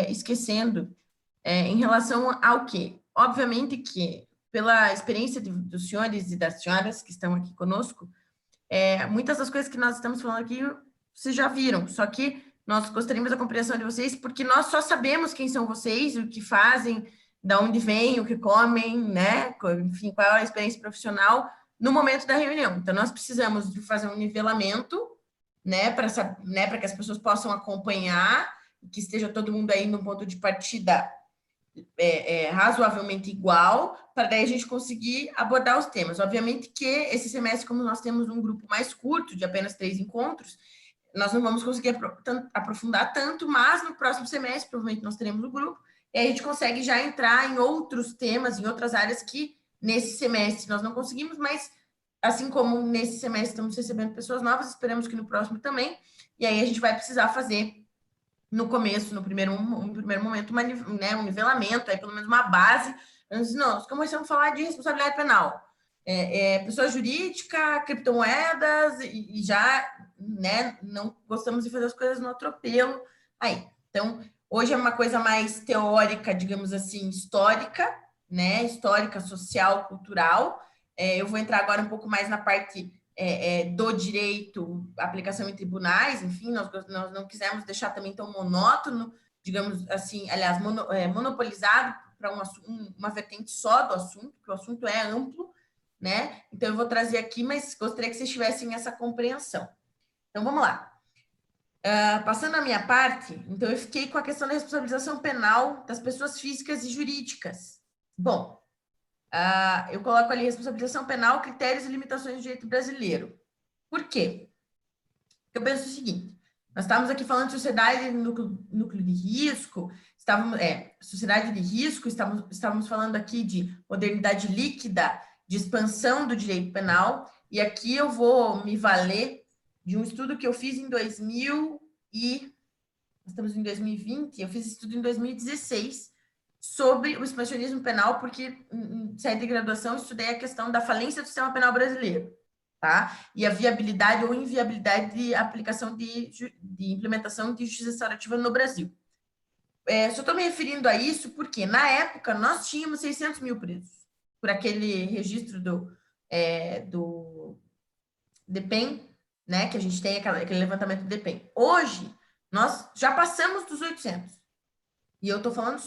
esquecendo em relação ao quê? Obviamente que, pela experiência dos senhores e das senhoras que estão aqui conosco, muitas das coisas que nós estamos falando aqui, vocês já viram, só que nós gostaríamos da compreensão de vocês, porque nós só sabemos quem são vocês, o que fazem, de onde vêm, o que comem, né? Enfim, qual é a experiência profissional no momento da reunião. Então, nós precisamos de fazer um nivelamento, né, para que as pessoas possam acompanhar, que esteja todo mundo aí no ponto de partida razoavelmente igual, para daí a gente conseguir abordar os temas. Obviamente que esse semestre, como nós temos um grupo mais curto, de apenas 3 encontros, nós não vamos conseguir aprofundar tanto, mas no próximo semestre, provavelmente nós teremos o grupo, e a gente consegue já entrar em outros temas, em outras áreas que nesse semestre nós não conseguimos, mas assim como nesse semestre estamos recebendo pessoas novas, esperamos que no próximo também, e aí a gente vai precisar fazer no começo, no primeiro momento, um nivelamento, aí pelo menos uma base. Nós começamos a falar de responsabilidade penal. Pessoa jurídica, criptomoedas, e já, né, não gostamos de fazer as coisas no atropelo. Aí, então, hoje é uma coisa mais teórica, digamos assim, histórica, né, histórica, social, cultural. Eu vou entrar agora um pouco mais na parte do direito, aplicação em tribunais, enfim, nós não quisemos deixar também tão monótono, digamos assim, aliás, monopolizado para uma vertente só do assunto, porque o assunto é amplo, né? Então, eu vou trazer aqui, mas gostaria que vocês tivessem essa compreensão. Então, vamos lá. Passando a minha parte, então, eu fiquei com a questão da responsabilização penal das pessoas físicas e jurídicas. Bom, eu coloco ali responsabilização penal, critérios e limitações do direito brasileiro. Por quê? Eu penso o seguinte, nós estávamos aqui falando de sociedade de núcleo de risco, sociedade de risco, estávamos falando aqui de modernidade líquida, de expansão do direito penal, e aqui eu vou me valer de um estudo que eu fiz em 2000 e... Nós estamos em 2020, eu fiz estudo em 2016 sobre o expansionismo penal, porque saí de graduação estudei a questão da falência do sistema penal brasileiro, tá? E a viabilidade ou inviabilidade de aplicação de implementação de justiça restaurativa no Brasil. Só estou me referindo a isso porque, na época, nós tínhamos 600 mil presos, por aquele registro do DEPEN, né, que a gente tem aquele levantamento do DEPEN. Hoje, nós já passamos dos 800. E eu estou falando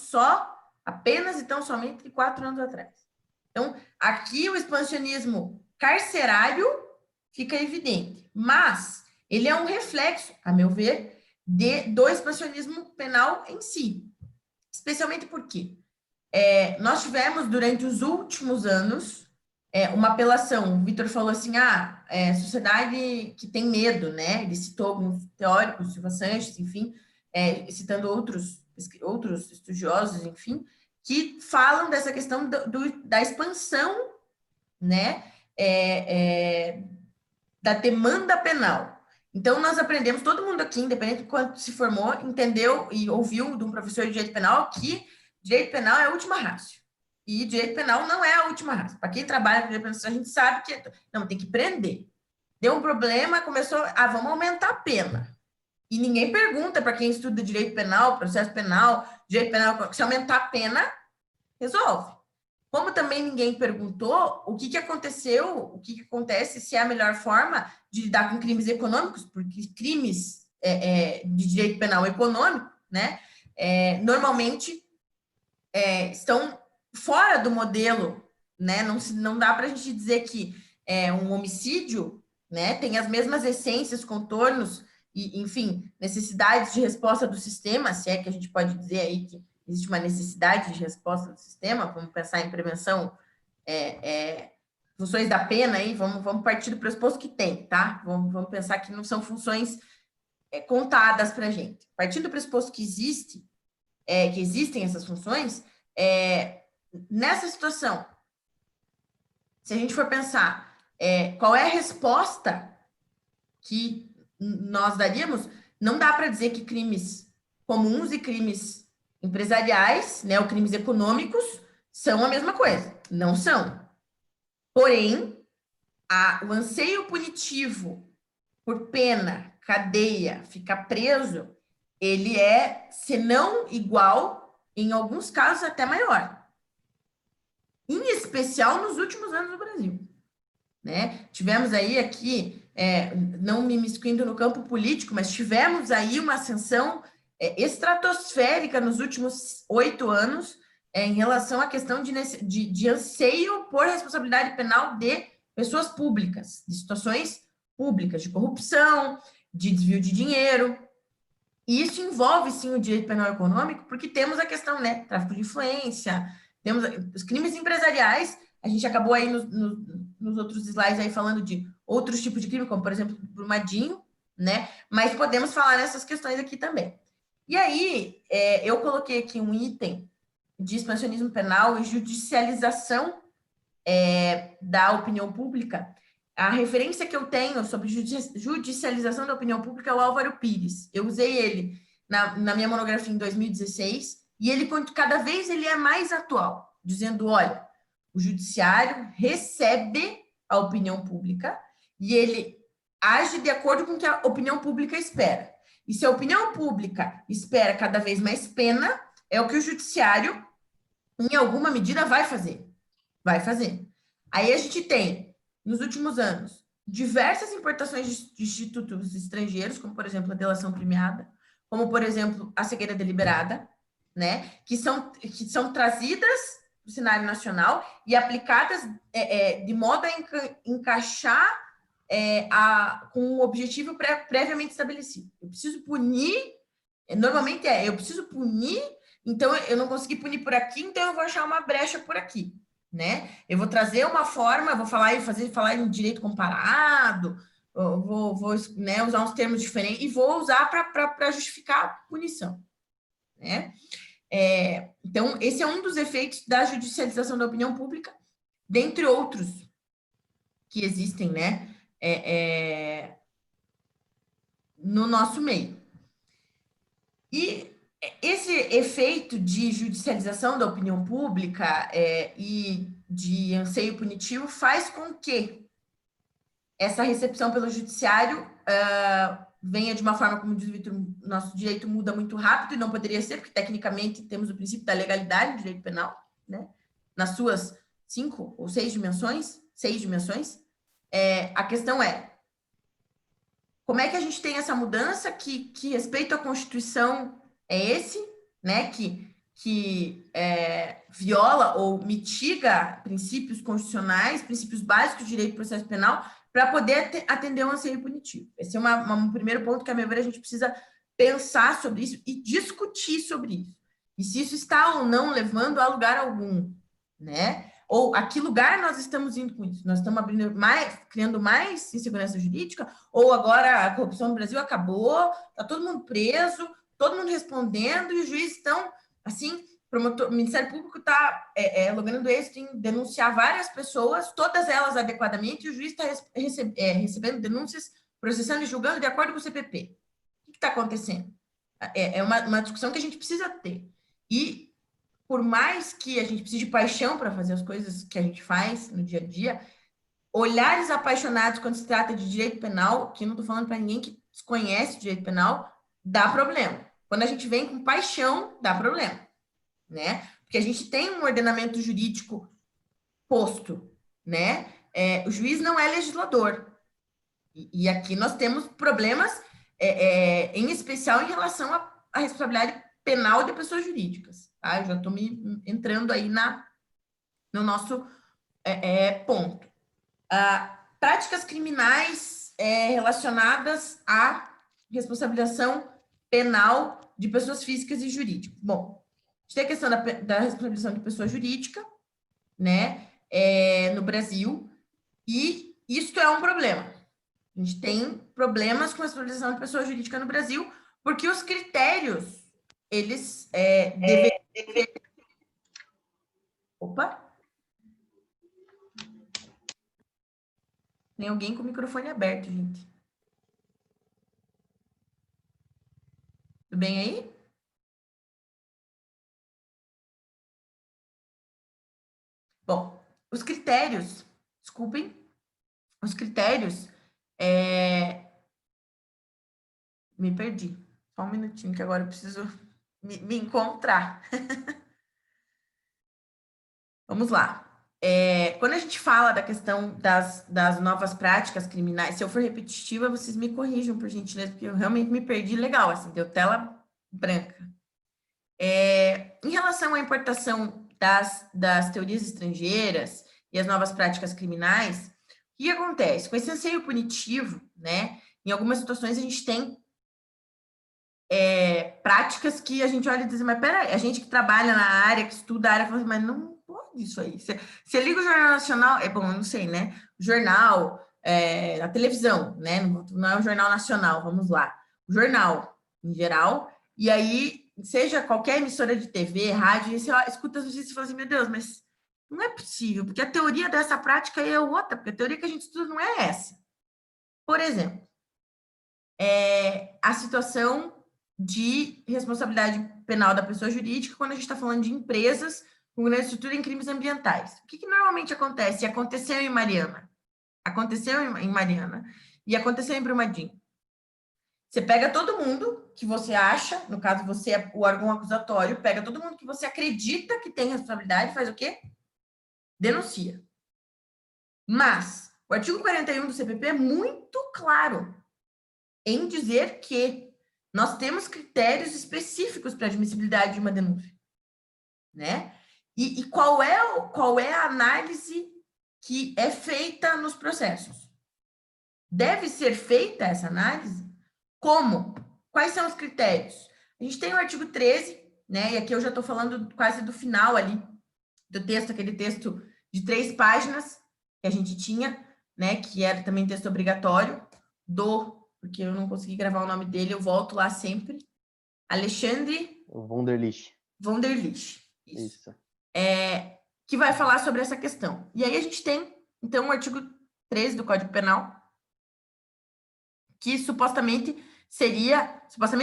apenas e tão somente de 4 anos atrás. Então, aqui o expansionismo carcerário fica evidente, mas ele é um reflexo, a meu ver, do expansionismo penal em si. Especialmente porque nós tivemos, durante os últimos anos, uma apelação. O Vitor falou assim, sociedade que tem medo, né? Ele citou alguns teóricos, Silva Sanches, enfim, citando outros estudiosos, enfim, que falam dessa questão da expansão, né? Da demanda penal. Então, nós aprendemos, todo mundo aqui, independente de quanto se formou, entendeu e ouviu de um professor de direito penal que direito penal é a última ratio. E direito penal não é a última ratio. Para quem trabalha com direito penal, a gente sabe que não, tem que prender. Deu um problema, começou, vamos aumentar a pena. E ninguém pergunta para quem estuda direito penal, processo penal, direito penal, se aumentar a pena, resolve. Como também ninguém perguntou o que aconteceu, o que acontece, se é a melhor forma de lidar com crimes econômicos, porque crimes de direito penal econômico, né, normalmente estão fora do modelo, né, não dá para a gente dizer que um homicídio, né, tem as mesmas essências, contornos e, enfim, necessidades de resposta do sistema, se é que a gente pode dizer aí que existe uma necessidade de resposta do sistema, vamos pensar em prevenção, funções da pena, aí, vamos partir do pressuposto que tem, tá? Vamos pensar que não são funções contadas para a gente. Partindo do pressuposto que existem essas funções, nessa situação, se a gente for pensar qual é a resposta que nós daríamos, não dá para dizer que crimes comuns e crimes empresariais, né, ou crimes econômicos, são a mesma coisa. Não são. Porém, o anseio punitivo por pena, cadeia, ficar preso, ele se não igual, em alguns casos até maior. Em especial nos últimos anos no Brasil. Né? Tivemos aí aqui, não me imiscuindo no campo político, mas tivemos aí uma ascensão estratosférica nos últimos 8 anos em relação à questão de anseio por responsabilidade penal de pessoas públicas, de situações públicas, de corrupção, de desvio de dinheiro. E isso envolve, sim, o direito penal econômico, porque temos a questão, né, tráfico de influência, temos os crimes empresariais, a gente acabou aí nos outros slides aí falando de outros tipos de crime, como, por exemplo, brumadinho, né, mas podemos falar nessas questões aqui também. E aí, eu coloquei aqui um item de expansionismo penal e judicialização da opinião pública. A referência que eu tenho sobre judicialização da opinião pública é o Álvaro Pires. Eu usei ele na minha monografia em 2016, e ele, cada vez, ele é mais atual, dizendo, olha, o judiciário recebe a opinião pública e ele age de acordo com o que a opinião pública espera. E se a opinião pública espera cada vez mais pena, é o que o judiciário, em alguma medida, vai fazer. Vai fazer. Aí a gente tem, nos últimos anos, diversas importações de institutos estrangeiros, como, por exemplo, a delação premiada, como, por exemplo, a cegueira deliberada, né, que são trazidas para o cenário nacional e aplicadas de modo a encaixar com um objetivo previamente estabelecido. Eu preciso punir, normalmente eu preciso punir, então eu não consegui punir por aqui, então eu vou achar uma brecha por aqui, né? Eu vou trazer uma forma, vou falar em direito comparado, vou né, usar uns termos diferentes e vou usar para justificar a punição, né? Então, esse é um dos efeitos da judicialização da opinião pública, dentre outros. que existem, né, no nosso meio. E esse efeito de judicialização da opinião pública e de anseio punitivo faz com que essa recepção pelo judiciário venha de uma forma, como diz o Vitor, nosso direito muda muito rápido, e não poderia ser, porque tecnicamente temos o princípio da legalidade no direito penal, né? Nas suas 5 ou 6 dimensões, 6 dimensões. A questão é, como é que a gente tem essa mudança, que respeito à Constituição é esse, né? Que viola ou mitiga princípios constitucionais, princípios básicos do direito do processo penal, para poder atender um anseio punitivo. Esse é um primeiro ponto que, a meu ver, a gente precisa pensar sobre isso e discutir sobre isso. E se isso está ou não levando a lugar algum, né? Ou a que lugar nós estamos indo com isso? Nós estamos criando mais insegurança jurídica? Ou agora a corrupção no Brasil acabou, está todo mundo preso, todo mundo respondendo, e os juízes estão, assim, o Ministério Público está logrando êxito em denunciar várias pessoas, todas elas adequadamente, e o juiz está recebendo denúncias, processando e julgando de acordo com o CPP. O que está acontecendo? É uma discussão que a gente precisa ter. E, por mais que a gente precise de paixão para fazer as coisas que a gente faz no dia a dia, olhares apaixonados quando se trata de direito penal, que eu não estou falando para ninguém que desconhece o direito penal, dá problema. Quando a gente vem com paixão, dá problema, né? Porque a gente tem um ordenamento jurídico posto, né? O juiz não é legislador. E aqui nós temos problemas, em especial em relação à responsabilidade penal de pessoas jurídicas. Tá? Eu já estou entrando aí no nosso ponto. Práticas criminais relacionadas à responsabilização penal de pessoas físicas e jurídicas. Bom, a gente tem a questão da responsabilização de pessoa jurídica, né, no Brasil, e isso é um problema. A gente tem problemas com a responsabilização de pessoa jurídica no Brasil, porque os critérios, eles deveriam ser... Opa! Tem alguém com o microfone aberto, gente. Tudo bem aí? Bom, os critérios, desculpem, os critérios, me perdi. Só um minutinho, que agora eu preciso me encontrar. Vamos lá. Quando a gente fala da questão das novas práticas criminais, se eu for repetitiva, vocês me corrijam, por gentileza, porque eu realmente me perdi legal, assim, deu tela branca. Em relação à importação das teorias estrangeiras e as novas práticas criminais, o que acontece? Com esse anseio punitivo, né, em algumas situações a gente tem práticas que a gente olha e diz, mas peraí, a gente que trabalha na área, que estuda a área, fala assim, mas não pode isso aí. Você liga o Jornal Nacional, bom, eu não sei, né, o jornal, a televisão, né, não é o Jornal Nacional, vamos lá, o jornal, em geral, e aí, seja qualquer emissora de TV, rádio, você escuta as notícias e fala assim, meu Deus, mas não é possível, porque a teoria dessa prática é outra, porque a teoria que a gente estuda não é essa. Por exemplo, a situação de responsabilidade penal da pessoa jurídica quando a gente está falando de empresas com grande estrutura em crimes ambientais. O que normalmente acontece? E aconteceu em Mariana. Aconteceu em Mariana e aconteceu em Brumadinho. Você pega todo mundo que você acha, no caso você é o órgão acusatório, pega todo mundo que você acredita que tem responsabilidade, faz o quê? Denuncia. Mas o artigo 41 do CPP é muito claro em dizer que nós temos critérios específicos para a admissibilidade de uma denúncia, né? E qual é a análise que é feita nos processos? Deve ser feita essa análise? Como? Quais são os critérios? A gente tem o artigo 13, né? E aqui eu já estou falando quase do final ali do texto, aquele texto de 3 páginas que a gente tinha, né? Que era também texto obrigatório porque eu não consegui gravar o nome dele, eu volto lá sempre. Alexandre Wunderlich. Isso. Que vai falar sobre essa questão. E aí a gente tem, então, o artigo 13 do Código Penal, que supostamente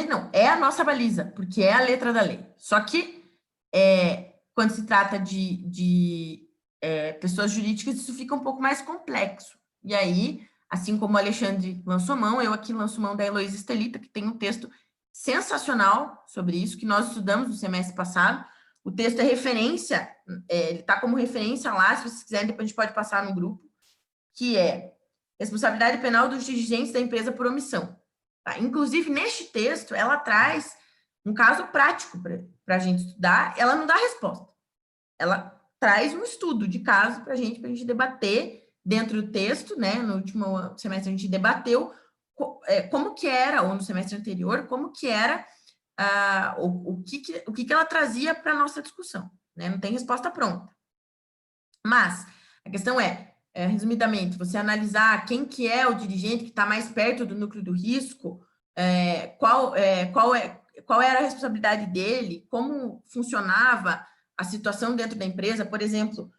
não, é a nossa baliza, porque é a letra da lei. Só que, quando se trata de pessoas jurídicas, isso fica um pouco mais complexo. E aí, assim como o Alexandre lançou mão, eu aqui lanço mão da Heloísa Estelita, que tem um texto sensacional sobre isso, que nós estudamos no semestre passado. O texto é referência, ele está como referência lá, se vocês quiserem, depois a gente pode passar no grupo, que é responsabilidade penal dos dirigentes da empresa por omissão. Tá? Inclusive, neste texto, ela traz um caso prático para a gente estudar, ela não dá resposta. Ela traz um estudo de caso para a gente debater dentro do texto, né? No último semestre a gente debateu como que era, ou no semestre anterior, como que era o que ela trazia para a nossa discussão, né? Não tem resposta pronta. Mas a questão resumidamente, você analisar quem que é o dirigente que está mais perto do núcleo do risco, qual era a responsabilidade dele, como funcionava a situação dentro da empresa. Por exemplo,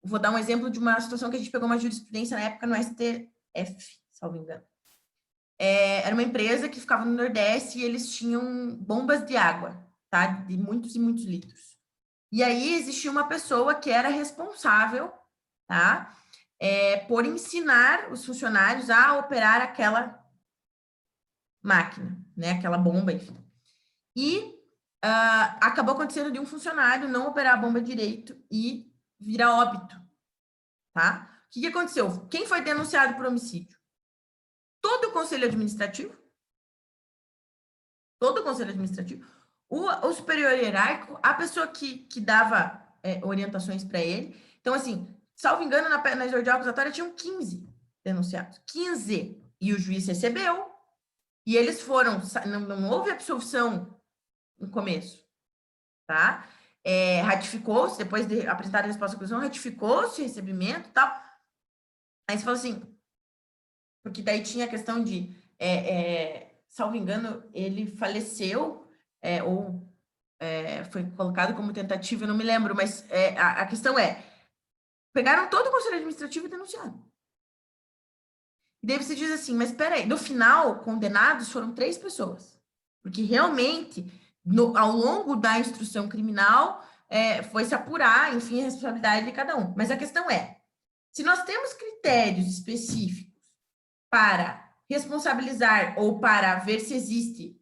vou dar um exemplo de uma situação que a gente pegou uma jurisprudência na época no STF, salvo engano. Era uma empresa que ficava no Nordeste e eles tinham bombas de água, tá? De muitos e muitos litros. E aí existia uma pessoa que era responsável, tá? Por ensinar os funcionários a operar aquela máquina, né? Aquela bomba, enfim. E acabou acontecendo de um funcionário não operar a bomba direito e vir a óbito, tá? O que aconteceu? Quem foi denunciado por homicídio? Todo o conselho administrativo, o superior hierárquico, a pessoa que dava orientações para ele. Então, assim, salvo engano, na exordial acusatória tinham 15 denunciados. 15. E o juiz recebeu. E eles foram... Não houve absolvição no começo, tá? Ratificou-se, depois de apresentar a resposta à acusação, ratificou-se o recebimento e tal. Aí você falou assim... Porque daí tinha a questão de... salvo engano, ele faleceu, ou foi colocado como tentativa, eu não me lembro, mas a questão pegaram todo o conselho administrativo e denunciaram. E daí você diz assim, mas espera aí, no final, condenados foram 3 pessoas. Porque realmente, ao longo da instrução criminal, foi se apurar, enfim, a responsabilidade de cada um. Mas a questão se nós temos critérios específicos para responsabilizar ou para ver se existe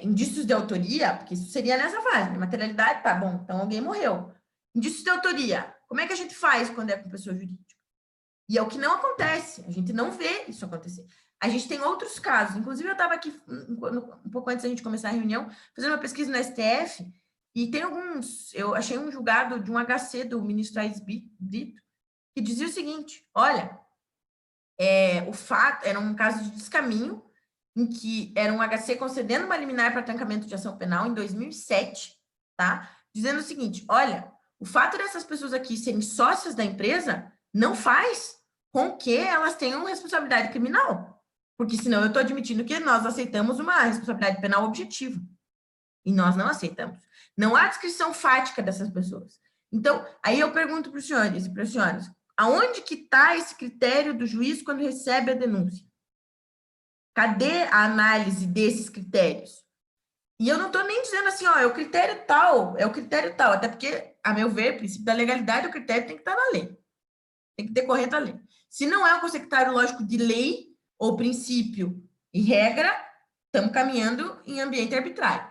indícios de autoria, porque isso seria nessa fase, né? Materialidade, tá bom, então alguém morreu. Indícios de autoria, como é que a gente faz quando é com pessoa jurídica? E é o que não acontece, a gente não vê isso acontecer. A gente tem outros casos, inclusive eu estava aqui, um pouco antes da gente começar a reunião, fazendo uma pesquisa no STF, e tem eu achei um julgado de um HC do ministro Aires Brito, que dizia o seguinte, olha, o fato, era um caso de descaminho, em que era um HC concedendo uma liminar para trancamento de ação penal em 2007, tá? Dizendo o seguinte, olha, o fato dessas pessoas aqui serem sócias da empresa não faz com que elas tenham responsabilidade criminal, porque senão eu estou admitindo que nós aceitamos uma responsabilidade penal objetiva, e nós não aceitamos. Não há descrição fática dessas pessoas. Então, aí eu pergunto para os senhores e para as senhoras, aonde que está esse critério do juiz quando recebe a denúncia? Cadê a análise desses critérios? E eu não estou nem dizendo assim, é o critério tal, até porque, a meu ver, o princípio da legalidade, o critério tem que estar na lei. Tem que decorrer da lei. Se não é um consecutário lógico de lei, ou princípio e regra, estamos caminhando em ambiente arbitrário.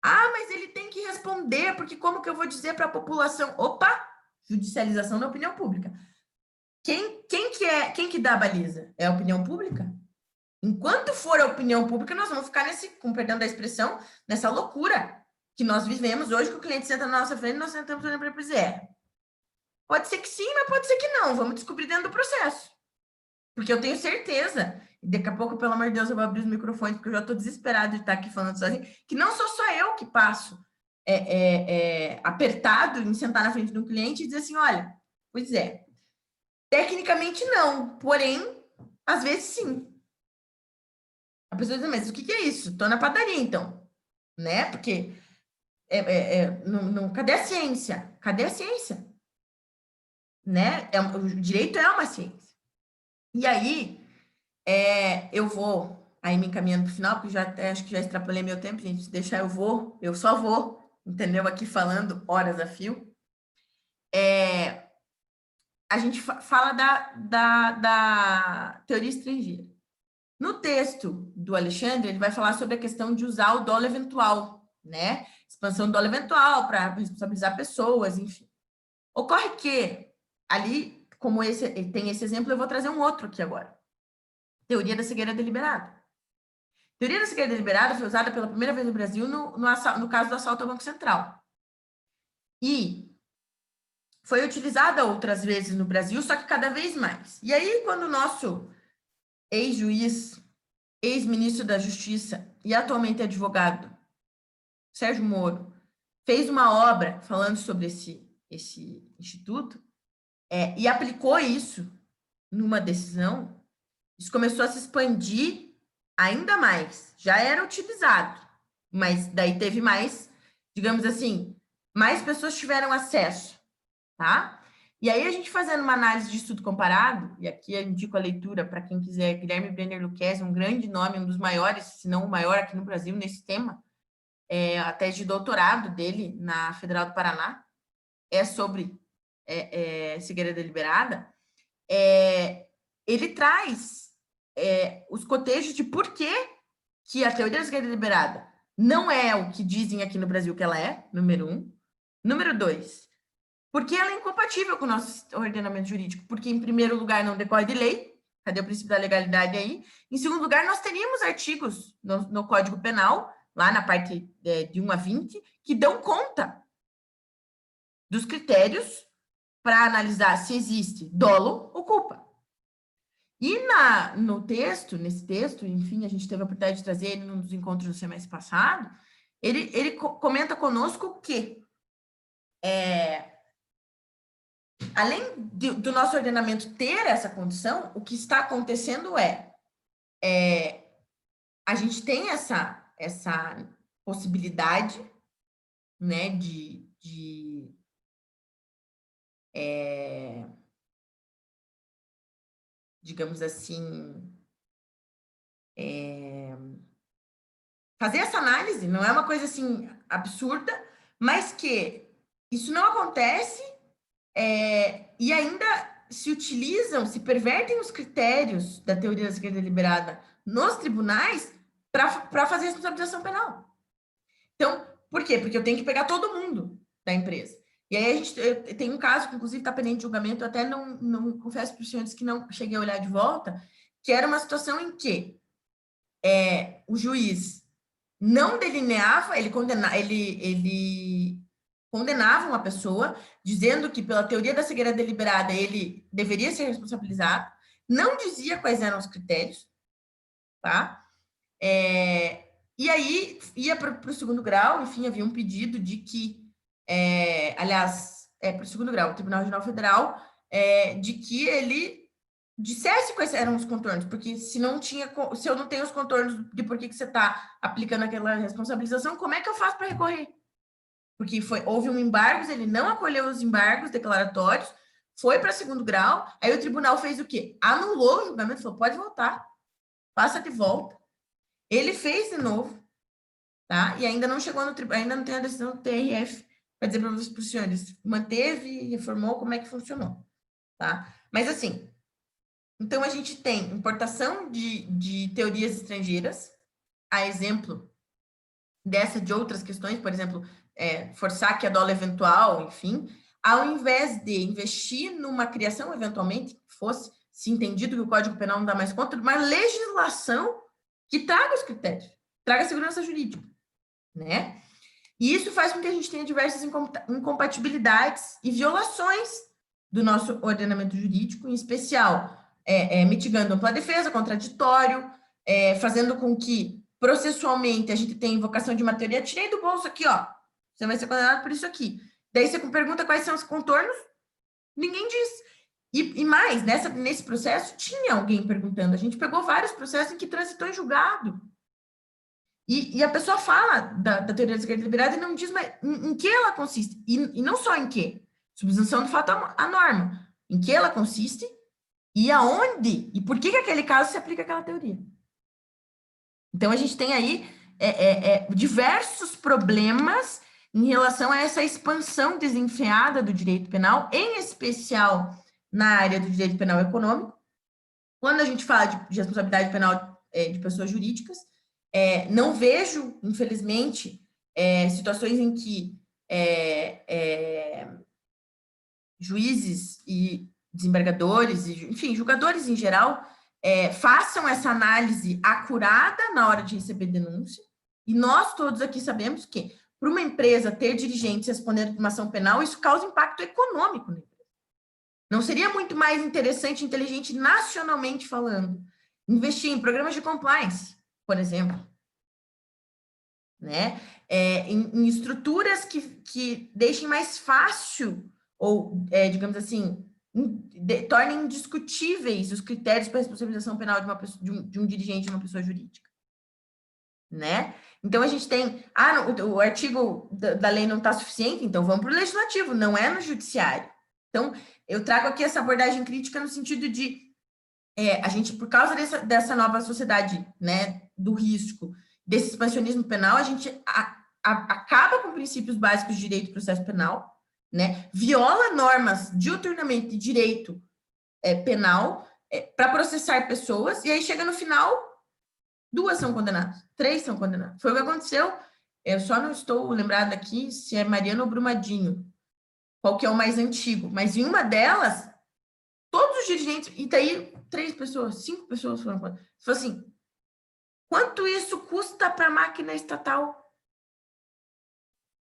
Ah, mas ele tem que responder, porque como que eu vou dizer para a população? Opa! Judicialização da opinião pública. Quem que dá a baliza? É a opinião pública? Enquanto for a opinião pública, nós vamos ficar com perdão da expressão, nessa loucura que nós vivemos hoje, que o cliente senta na nossa frente e nós sentamos olhando para ele. Pode ser que sim, mas pode ser que não. Vamos descobrir dentro do processo. Porque eu tenho certeza, e daqui a pouco, pelo amor de Deus, eu vou abrir os microfones, porque eu já estou desesperado de estar aqui falando sozinho, que não sou só eu que passo apertado em sentar na frente de um cliente e dizer assim, olha, pois tecnicamente não, porém, às vezes sim. A pessoa diz, mas o que é isso? Estou na padaria, então. Né? Porque, cadê a ciência? Cadê a ciência? né? O direito é uma ciência. E aí, eu vou aí me encaminhando para o final, porque acho que já extrapolei meu tempo, gente. Se deixar, eu só vou, entendeu? Aqui falando horas a fio. A gente fala da teoria estrangeira. No texto do Alexandre, ele vai falar sobre a questão de usar o dolo eventual, né? Expansão do dolo eventual para responsabilizar pessoas, enfim. Ocorre que ali, como tem esse exemplo, eu vou trazer um outro aqui agora. Teoria da cegueira deliberada. Teoria da cegueira deliberada foi usada pela primeira vez no Brasil no caso do assalto ao Banco Central. E foi utilizada outras vezes no Brasil, só que cada vez mais. E aí, quando o nosso ex-juiz, ex-ministro da Justiça e atualmente advogado, Sérgio Moro, fez uma obra falando sobre esse instituto e aplicou isso numa decisão, isso começou a se expandir ainda mais. Já era utilizado, mas daí teve mais, digamos assim, mais pessoas tiveram acesso, tá? E aí a gente fazendo uma análise de estudo comparado, e aqui eu indico a leitura para quem quiser, Guilherme Brenner Lucchesi, um grande nome, um dos maiores, se não o maior aqui no Brasil nesse tema, a tese de doutorado dele na Federal do Paraná, sobre cegueira deliberada, ele traz os cotejos de por que a teoria da cegueira deliberada não é o que dizem aqui no Brasil que ela é, número 1. Número 2, porque ela é incompatível com o nosso ordenamento jurídico, porque, em primeiro lugar, não decorre de lei, cadê o princípio da legalidade aí? Em segundo lugar, nós teríamos artigos no Código Penal, lá na parte de 1 a 20, que dão conta dos critérios para analisar se existe dolo ou culpa. E nesse texto, enfim, a gente teve a oportunidade de trazer ele num dos encontros do semestre passado, ele comenta conosco que, além do nosso ordenamento ter essa condição, o que está acontecendo a gente tem essa possibilidade, né, digamos assim, fazer essa análise, não é uma coisa assim absurda, mas que isso não acontece e ainda se pervertem os critérios da teoria da cegueira deliberada nos tribunais para fazer responsabilização penal. Então, por quê? Porque eu tenho que pegar todo mundo da empresa. E aí tem um caso que, inclusive, está pendente de julgamento, eu até não confesso para os senhores que não cheguei a olhar de volta, que era uma situação em que o juiz não delineava, ele condenava uma pessoa, dizendo que, pela teoria da cegueira deliberada, ele deveria ser responsabilizado, não dizia quais eram os critérios, tá? E aí ia para o segundo grau, enfim, havia um pedido de que, aliás, para o segundo grau, o Tribunal Regional Federal, de que ele dissesse quais eram os contornos, porque se eu não tenho os contornos de por que você está aplicando aquela responsabilização, como é que eu faço para recorrer? Porque houve um embargo, ele não acolheu os embargos declaratórios, foi para segundo grau, aí o tribunal fez o quê? Anulou o julgamento, falou, pode voltar, passa de volta. Ele fez de novo, tá? E ainda não chegou no tribunal, ainda não tem a decisão do TRF para dizer para os senhores, manteve, reformou, como é que funcionou, tá? Mas assim, então a gente tem importação de teorias estrangeiras, a exemplo de outras questões, por exemplo, forçar que a dolo eventual, enfim, ao invés de investir numa criação, eventualmente, que fosse, se entendido que o Código Penal não dá mais conta, de uma legislação que traga os critérios, traga segurança jurídica, né? E isso faz com que a gente tenha diversas incompatibilidades e violações do nosso ordenamento jurídico, em especial mitigando ampla defesa, contraditório, fazendo com que, processualmente, a gente tenha invocação de uma teoria, tirei do bolso aqui, ó, você vai ser condenado por isso aqui. Daí você pergunta quais são os contornos, ninguém diz. E mais, nesse processo, tinha alguém perguntando. A gente pegou vários processos em que transitou em julgado. E a pessoa fala da teoria da cegueira deliberada e não diz mais em que ela consiste. E não só em que. Subsunção do fato à norma. em que ela consiste e aonde e por que aquele caso se aplica àquela teoria. Então, a gente tem aí diversos problemas em relação a essa expansão desenfreada do direito penal, em especial na área do direito penal econômico. Quando a gente fala de responsabilidade penal de pessoas jurídicas, não vejo, infelizmente, situações em que juízes e desembargadores, enfim, julgadores em geral, façam essa análise acurada na hora de receber denúncia. E nós todos aqui sabemos que, para uma empresa ter dirigentes respondendo por uma ação penal, isso causa impacto econômico na empresa. Não seria muito mais interessante, inteligente, nacionalmente falando, investir em programas de compliance, por exemplo, né? Em estruturas que deixem mais fácil, ou, digamos assim, tornem indiscutíveis os critérios para responsabilização penal de, uma pessoa, de um dirigente de uma pessoa jurídica, né? Então, a gente tem, o artigo da lei não está suficiente, então vamos para o legislativo, não é no judiciário. Então, eu trago aqui essa abordagem crítica no sentido de a gente, por causa dessa nova sociedade, né, do risco, desse expansionismo penal, a gente acaba com princípios básicos de direito e processo penal, né, viola normas diuturnamente de direito penal para processar pessoas, e aí chega no final, 2 são condenadas, 3 são condenadas. Foi o que aconteceu, eu só não estou lembrada aqui se é Mariana ou Brumadinho, qual que é o mais antigo, mas em uma delas, todos os dirigentes, e daí 3 pessoas, 5 pessoas foram condenadas. Foi assim, quanto isso custa para a máquina estatal?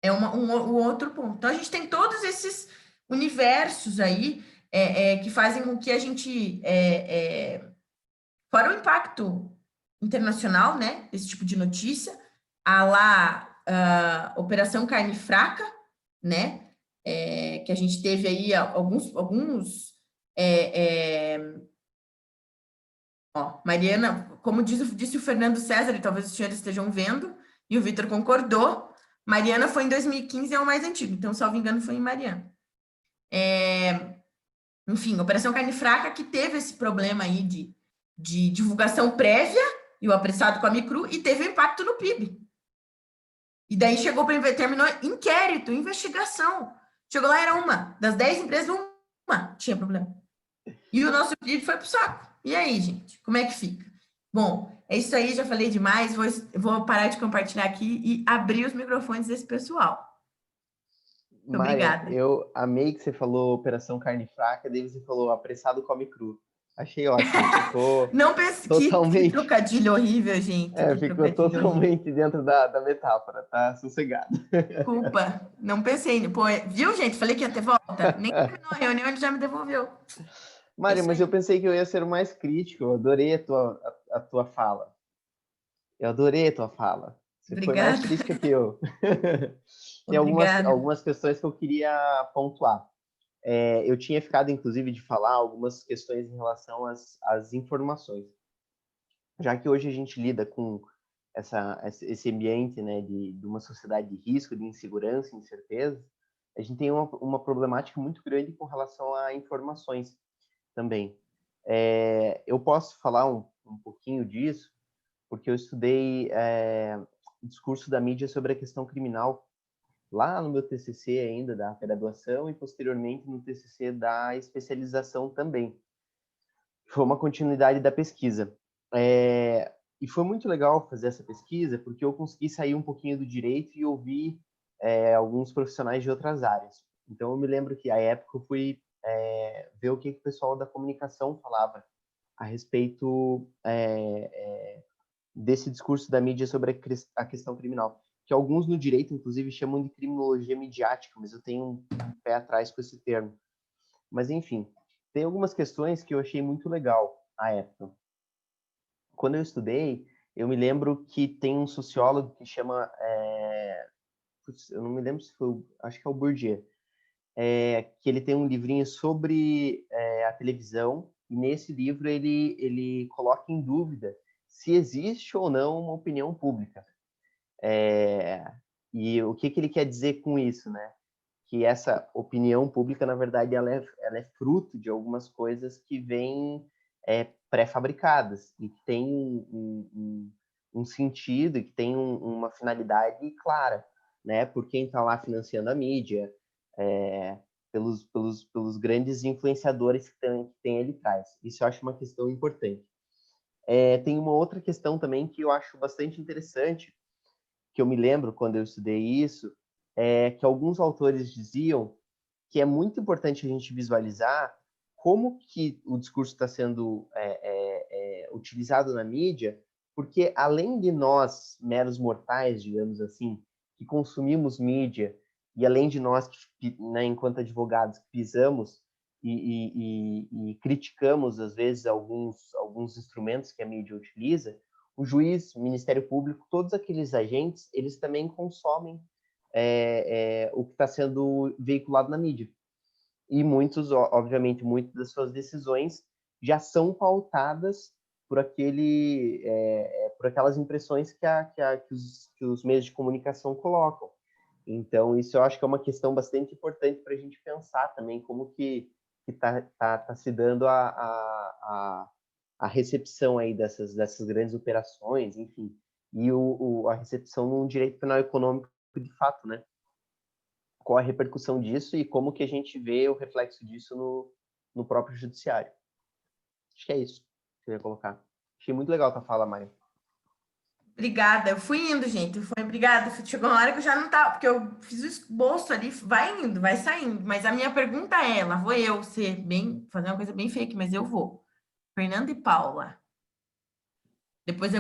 É um outro ponto. Então, a gente tem todos esses universos aí que fazem com que a gente, fora o impacto internacional, né, desse tipo de notícia, Operação Carne Fraca, né, que a gente teve aí alguns Mariana, como disse o Fernando César, e talvez os senhores estejam vendo, e o Vitor concordou, Mariana foi em 2015, é o mais antigo, então, salvo engano, foi em Mariana. Enfim, Operação Carne Fraca, que teve esse problema aí de divulgação prévia, e o apressado com a Micru, e teve impacto no PIB. E daí terminou inquérito, investigação. Chegou lá, era uma. Das 10 empresas, uma tinha problema. E o nosso PIB foi pro saco. E aí, gente, como é que fica? Bom, é isso aí, já falei demais, vou parar de compartilhar aqui e abrir os microfones desse pessoal. Muito obrigada. Eu amei que você falou Operação Carne Fraca, daí você falou apressado come cru. Achei ótimo, ficou não pense totalmente... que trocadilho horrível, gente. Ficou totalmente dentro da metáfora, tá? Sossegado. Desculpa, não pensei. Pô, viu, gente? Falei que ia ter volta. Nem terminou a reunião, ele já me devolveu. Mário, mas eu pensei que eu ia ser o mais crítico. Eu adorei a tua fala. Eu adorei a tua fala. Você Obrigada. foi mais crítica que eu. Tem algumas questões que eu queria pontuar. Eu tinha ficado, inclusive, de falar algumas questões em relação às informações. Já que hoje a gente lida com esse ambiente, né, de uma sociedade de risco, de insegurança, incerteza, a gente tem uma problemática muito grande com relação a informações também. Eu posso falar um pouquinho disso, porque eu estudei o discurso da mídia sobre a questão criminal lá no meu TCC ainda, da graduação, e posteriormente no TCC da especialização também. Foi uma continuidade da pesquisa. E foi muito legal fazer essa pesquisa, porque eu consegui sair um pouquinho do direito e ouvir alguns profissionais de outras áreas. Então, eu me lembro que, à época, eu fui ver o que o pessoal da comunicação falava a respeito desse discurso da mídia sobre a questão criminal, que alguns no direito, inclusive, chamam de criminologia midiática, mas eu tenho um pé atrás com esse termo. Mas, enfim, tem algumas questões que eu achei muito legal à época. Quando eu estudei, eu me lembro que tem um sociólogo que chama... eu não me lembro se foi... Acho que é o Bourdieu. Que ele tem um livrinho sobre a televisão, e nesse livro ele coloca em dúvida se existe ou não uma opinião pública. E o que ele quer dizer com isso, né? que essa opinião pública, na verdade, ela é fruto de algumas coisas que vêm pré-fabricadas e que tem um sentido e que tem uma finalidade clara, né? Por quem está lá financiando a mídia, pelos grandes influenciadores que tem ali atrás. Isso eu acho uma questão importante. Tem uma outra questão também que eu acho bastante interessante, que eu me lembro quando eu estudei isso, que alguns autores diziam que é muito importante a gente visualizar como que o discurso está sendo utilizado na mídia, porque além de nós, meros mortais, digamos assim, que consumimos mídia, e além de nós, que, né, enquanto advogados, pisamos e criticamos, às vezes, alguns instrumentos que a mídia utiliza, o juiz, o Ministério Público, todos aqueles agentes, eles também consomem o que está sendo veiculado na mídia. E muitos, obviamente, muitas das suas decisões já são pautadas por aquelas impressões que os meios de comunicação colocam. Então, isso eu acho que é uma questão bastante importante para a gente pensar também como que tá se dando a recepção aí dessas grandes operações, enfim, e a recepção num direito penal econômico de fato, né? Qual a repercussão disso e como que a gente vê o reflexo disso no próprio judiciário. Acho que é isso que eu ia colocar. Achei muito legal a tua fala, Mari. Obrigada, eu fui indo, gente. Obrigada. Chegou uma hora que eu já não tava, porque eu fiz o esboço ali, vai indo, vai saindo. Mas a minha pergunta é, lá vou eu fazer uma coisa bem fake, mas eu vou. Fernando e Paula. Depois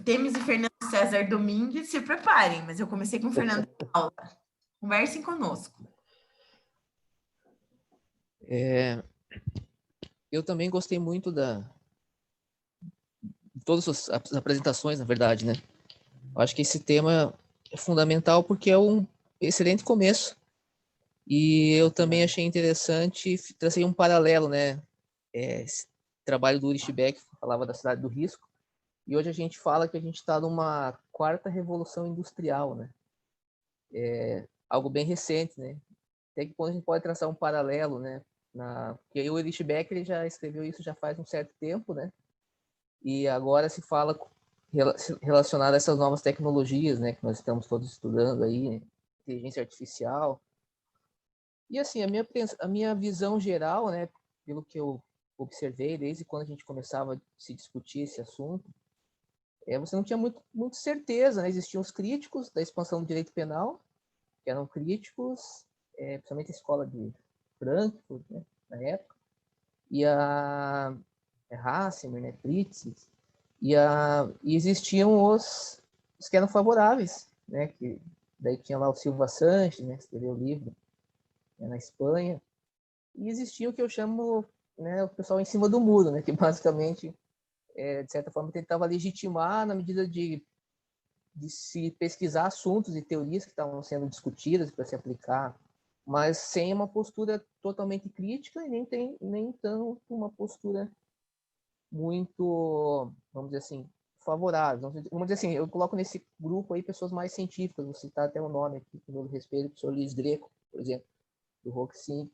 Temes e Fernando César Domingues, se preparem, mas eu comecei com Fernando e Paula. Conversem conosco. Eu também gostei muito de todas as apresentações, na verdade, né? Eu acho que esse tema é fundamental porque é um excelente começo. E eu também achei interessante trazer um paralelo, né? Esse trabalho do Ulrich Beck falava da cidade do risco, e hoje a gente fala que a gente está numa quarta revolução industrial, né? Algo bem recente, né? Até que quando a gente pode traçar um paralelo, né? Porque o Ulrich Beck ele já escreveu isso já faz um certo tempo, né? E agora se fala relacionado a essas novas tecnologias, né? Que nós estamos todos estudando aí, né? Inteligência artificial. E assim, a minha visão geral, né? Pelo que eu observei desde quando a gente começava a se discutir esse assunto, você não tinha muito certeza, né? Existiam os críticos da expansão do direito penal, que eram críticos, principalmente a escola de Frankfurt, né, na época, e a Hassemer, né, Pritzes, e existiam os que eram favoráveis, né, que daí tinha lá o Silva Sanches, né, que escreveu o livro, né, na Espanha, e existia o que eu chamo, né, o pessoal em cima do muro, né, que basicamente, de certa forma, tentava legitimar na medida de se pesquisar assuntos e teorias que estavam sendo discutidas para se aplicar, mas sem uma postura totalmente crítica e nem tanto uma postura muito, vamos dizer assim, favorável. Vamos dizer assim, eu coloco nesse grupo aí pessoas mais científicas, vou citar até o nome aqui, com todo respeito, o professor Luiz Greco, por exemplo, do Roxin,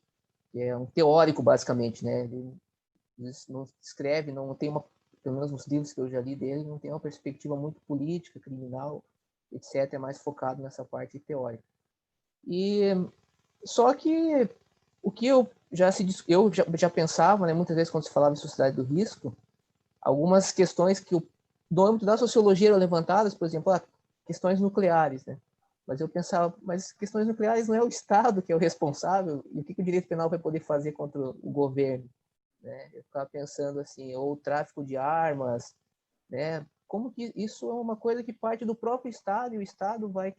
que é um teórico, basicamente, né? Ele não escreve, não tem uma, pelo menos nos livros que eu já li dele, não tem uma perspectiva muito política, criminal, etc. É mais focado nessa parte teórica. E só que o que eu já pensava, né, muitas vezes quando se falava em sociedade do risco, algumas questões que no âmbito da sociologia eram levantadas, por exemplo, questões nucleares, né? Mas eu pensava, mas questões nucleares não é o Estado que é o responsável, e o que o direito penal vai poder fazer contra o governo? Né? Eu ficava pensando assim, ou o tráfico de armas, né? Como que isso é uma coisa que parte do próprio Estado, e o Estado vai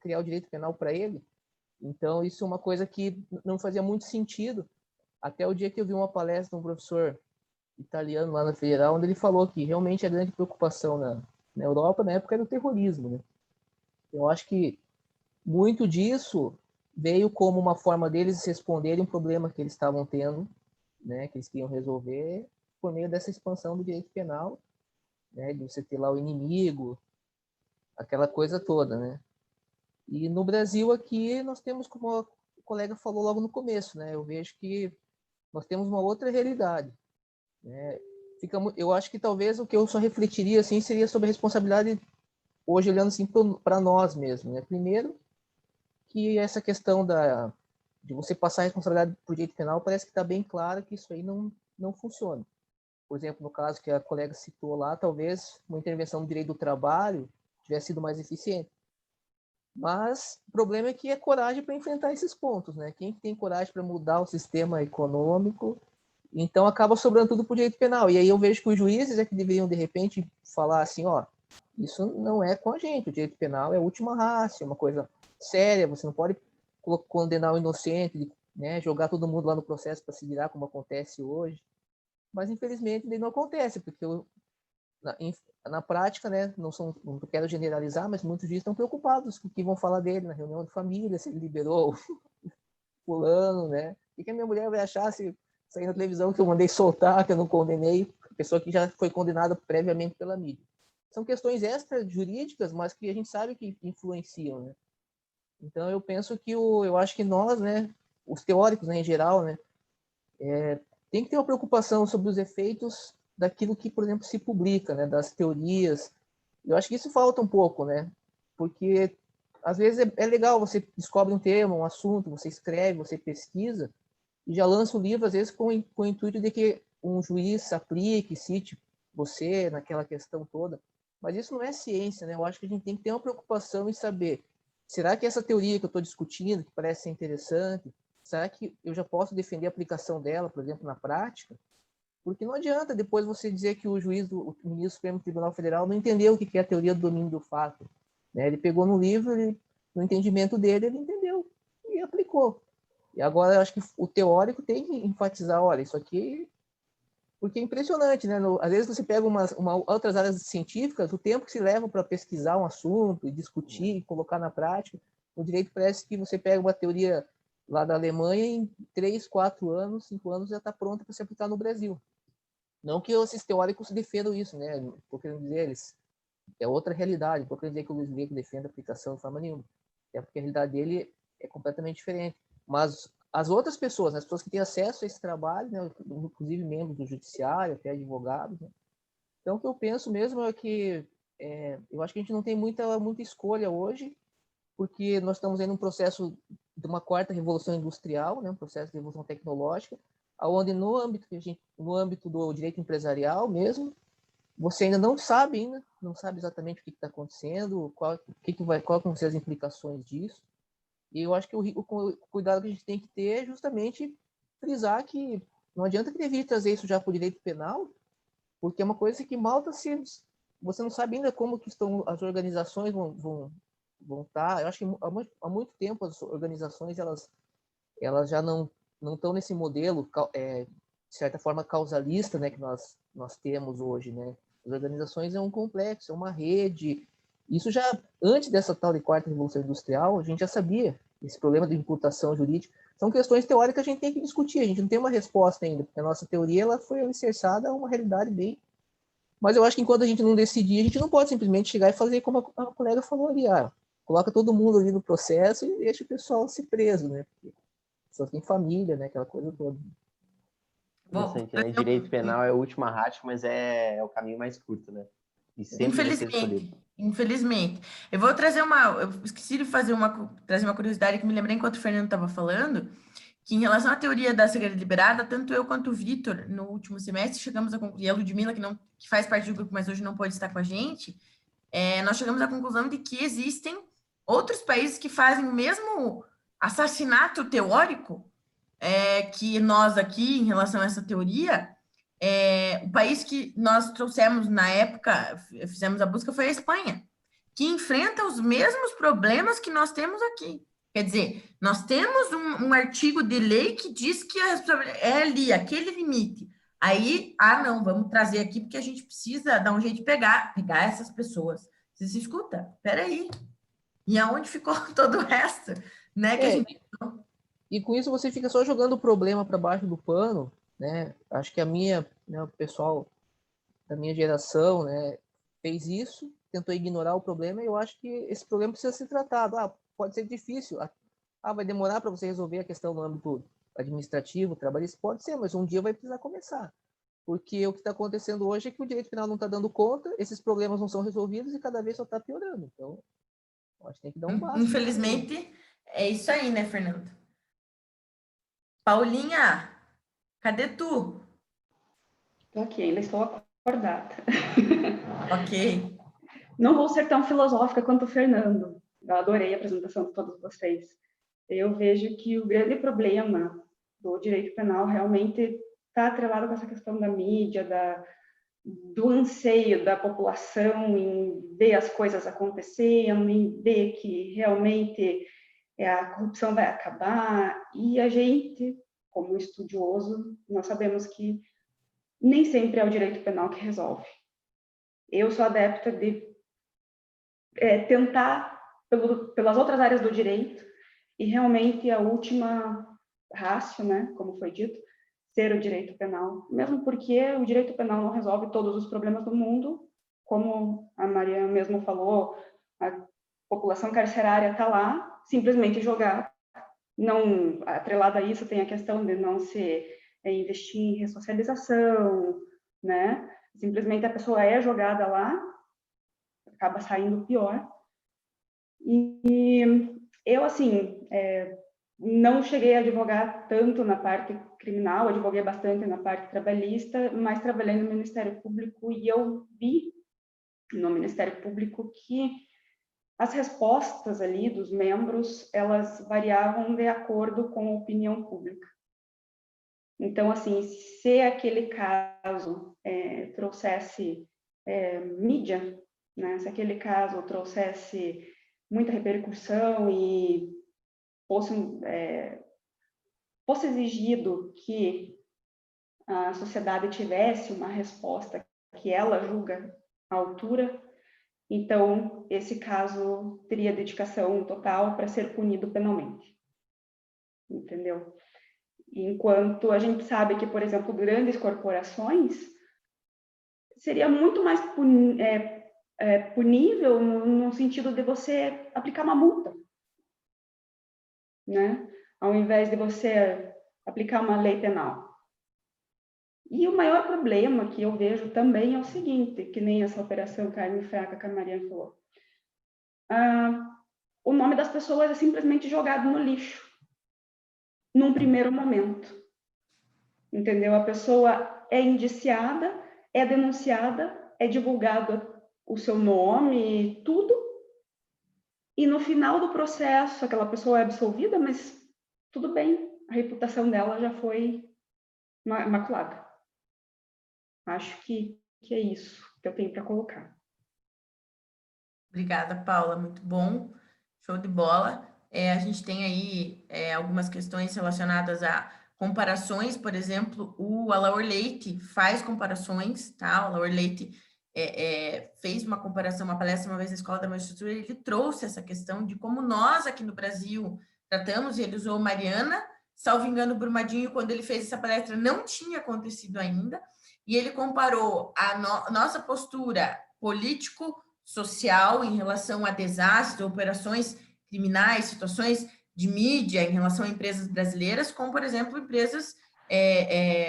criar o direito penal para ele? Então, isso é uma coisa que não fazia muito sentido, até o dia que eu vi uma palestra de um professor italiano lá na Federal, onde ele falou que realmente a grande preocupação na Europa, na época, era o terrorismo. Né? Eu acho que muito disso veio como uma forma deles responderem um problema que eles estavam tendo, né, que eles queriam resolver por meio dessa expansão do direito penal, né, de você ter lá o inimigo, aquela coisa toda, né? E no Brasil aqui nós temos, como o colega falou logo no começo, né? Eu vejo que nós temos uma outra realidade, né? Eu acho que talvez o que eu só refletiria assim seria sobre a responsabilidade hoje olhando assim para nós mesmos, né? Primeiro que essa questão de você passar a responsabilidade por direito penal parece que está bem claro que isso aí não funciona. Por exemplo, no caso que a colega citou lá, talvez uma intervenção no direito do trabalho tivesse sido mais eficiente. Mas o problema é que é coragem para enfrentar esses pontos, né? Quem tem coragem para mudar o sistema econômico, então acaba sobrando tudo para o direito penal. E aí eu vejo que os juízes é que deveriam, de repente, falar assim, ó, isso não é com a gente, o direito penal é a última ratio, é uma coisa séria, você não pode condenar o inocente, né, jogar todo mundo lá no processo para se virar, como acontece hoje. Mas, infelizmente, daí não acontece, porque na prática, né, não quero generalizar, mas muitos juízes estão preocupados com o que vão falar dele na reunião de família, se ele liberou fulano, né? O que a minha mulher vai achar se sair na televisão que eu mandei soltar, que eu não condenei, a pessoa que já foi condenada previamente pela mídia. São questões extra-jurídicas, mas que a gente sabe que influenciam, né? Então, eu penso que eu acho que nós, né, os teóricos, né, em geral, né, tem que ter uma preocupação sobre os efeitos daquilo que, por exemplo, se publica, né, das teorias. Eu acho que isso falta um pouco, né? Porque às vezes é legal, você descobre um tema, um assunto, você escreve, você pesquisa e já lança o livro, às vezes com o intuito de que um juiz aplique, cite você naquela questão toda. Mas isso não é ciência, né? Eu acho que a gente tem que ter uma preocupação em saber, será que essa teoria que eu estou discutindo, que parece ser interessante, será que eu já posso defender a aplicação dela, por exemplo, na prática? Porque não adianta depois você dizer que o juiz o ministro do Supremo Tribunal Federal não entendeu o que é a teoria do domínio do fato, né? Ele pegou no livro, no entendimento dele, ele entendeu e aplicou. E agora eu acho que o teórico tem que enfatizar, olha, isso aqui, porque é impressionante, né? Às vezes você pega outras áreas científicas, o tempo que se leva para pesquisar um assunto e discutir e colocar na prática, no direito parece que você pega uma teoria lá da Alemanha em 3, 4 anos, 5 anos já está pronta para se aplicar no Brasil. Não que esses teóricos defendam isso, né? Estou querendo dizer, é outra realidade. Estou querendo dizer que o Luiz Greco defende a aplicação de forma nenhuma. É porque a realidade dele é completamente diferente. Mas as outras pessoas, né, as pessoas que têm acesso a esse trabalho, né, inclusive membros do judiciário, até advogados, né? Então, o que eu penso mesmo é que eu acho que a gente não tem muita escolha hoje, porque nós estamos em um processo de uma quarta revolução industrial, né, um processo de revolução tecnológica, onde no âmbito do direito empresarial mesmo, você ainda não sabe exatamente o que está acontecendo, qual vão ser as implicações disso. E eu acho que o cuidado que a gente tem que ter é justamente frisar que não adianta que trazer isso já para o direito penal, porque é uma coisa que mal você não sabe ainda como que estão as organizações vão estar. Eu acho que há muito tempo as organizações elas já não estão nesse modelo de certa forma causalista, né, que nós temos hoje, né? As organizações é um complexo, é uma rede. Isso já antes dessa tal de quarta revolução industrial, a gente já sabia esse problema de imputação jurídica. São questões teóricas que a gente tem que discutir. A gente não tem uma resposta ainda, porque a nossa teoria ela foi alicerçada a uma realidade bem. Mas eu acho que enquanto a gente não decidir, a gente não pode simplesmente chegar e fazer como a colega falou ali, coloca todo mundo ali no processo e deixa o pessoal se preso, né? Porque só tem família, né? Aquela coisa toda. Interessante, né? Direito penal é a última ratio, mas é o caminho mais curto, né? E sempre vai ser escolhido. Infelizmente. Eu vou trazer eu esqueci de trazer uma curiosidade que me lembrei enquanto o Fernando estava falando, que em relação à teoria da cegueira deliberada, tanto eu quanto o Vitor, no último semestre, chegamos a concluir, e a Ludmilla, que faz parte do grupo, mas hoje não pode estar com a gente, nós chegamos à conclusão de que existem outros países que fazem o mesmo assassinato teórico que nós aqui, em relação a essa teoria, o país que nós trouxemos na época, fizemos a busca, foi a Espanha, que enfrenta os mesmos problemas que nós temos aqui. Quer dizer, nós temos um artigo de lei que diz que é ali, aquele limite. Aí, não, vamos trazer aqui porque a gente precisa dar um jeito de pegar essas pessoas. Você se escuta? Peraí. E aonde ficou todo o resto? Né, que a gente... E com isso você fica só jogando o problema para baixo do pano, né? Acho que o pessoal da minha geração, né, fez isso, tentou ignorar o problema, e eu acho que esse problema precisa ser tratado. pode ser difícil. Vai demorar para você resolver a questão no âmbito administrativo, trabalhista, pode ser, mas um dia vai precisar começar. Porque o que está acontecendo hoje é que o direito penal não está dando conta, esses problemas não são resolvidos e cada vez só está piorando. Então, acho que tem que dar um basta. Infelizmente, é isso aí, né, Fernando? Paulinha, cadê tu? Estou aqui, ainda estou acordada. Ok. Não vou ser tão filosófica quanto o Fernando. Eu adorei a apresentação de todos vocês. Eu vejo que o grande problema do direito penal realmente está atrelado com essa questão da mídia, do anseio da população em ver as coisas acontecendo, em ver que realmente a corrupção vai acabar. E a gente, como estudioso, nós sabemos que nem sempre é o direito penal que resolve. Eu sou adepta de tentar pelas outras áreas do direito, e realmente a última ratio, né, como foi dito, ser o direito penal, mesmo porque o direito penal não resolve todos os problemas do mundo, como a Maria mesmo falou, a população carcerária está lá, simplesmente jogada, não, atrelada a isso tem a questão de não se investir em ressocialização, né, simplesmente a pessoa é jogada lá, acaba saindo pior. E eu, assim, não cheguei a advogar tanto na parte criminal, advoguei bastante na parte trabalhista, mas trabalhei no Ministério Público e eu vi no Ministério Público que as respostas ali dos membros, elas variavam de acordo com a opinião pública. Então, assim, se aquele caso trouxesse mídia, né, se aquele caso trouxesse muita repercussão e fosse exigido que a sociedade tivesse uma resposta que ela julga à altura, então esse caso teria dedicação total para ser punido penalmente. Entendeu? Enquanto a gente sabe que, por exemplo, grandes corporações seria muito mais punível no sentido de você aplicar uma multa, né? Ao invés de você aplicar uma lei penal. E o maior problema que eu vejo também é o seguinte, que nem essa operação carne fraca que a Mariana falou. O nome das pessoas é simplesmente jogado no lixo, num primeiro momento. Entendeu? A pessoa é indiciada, é denunciada, é divulgado o seu nome, tudo, e no final do processo aquela pessoa é absolvida, mas tudo bem, a reputação dela já foi maculada. Acho que é isso que eu tenho para colocar. Obrigada, Paula, muito bom, show de bola. A gente tem aí algumas questões relacionadas a comparações, por exemplo, o Alaor Leite faz comparações, tá? O Alaor Leite fez uma comparação, uma palestra uma vez na Escola da Magistratura, ele trouxe essa questão de como nós aqui no Brasil tratamos, e ele usou Mariana, salvo engano, Brumadinho, quando ele fez essa palestra, não tinha acontecido ainda, e ele comparou a nossa postura político-social em relação a desastres, operações criminais, situações de mídia em relação a empresas brasileiras, como, por exemplo, empresas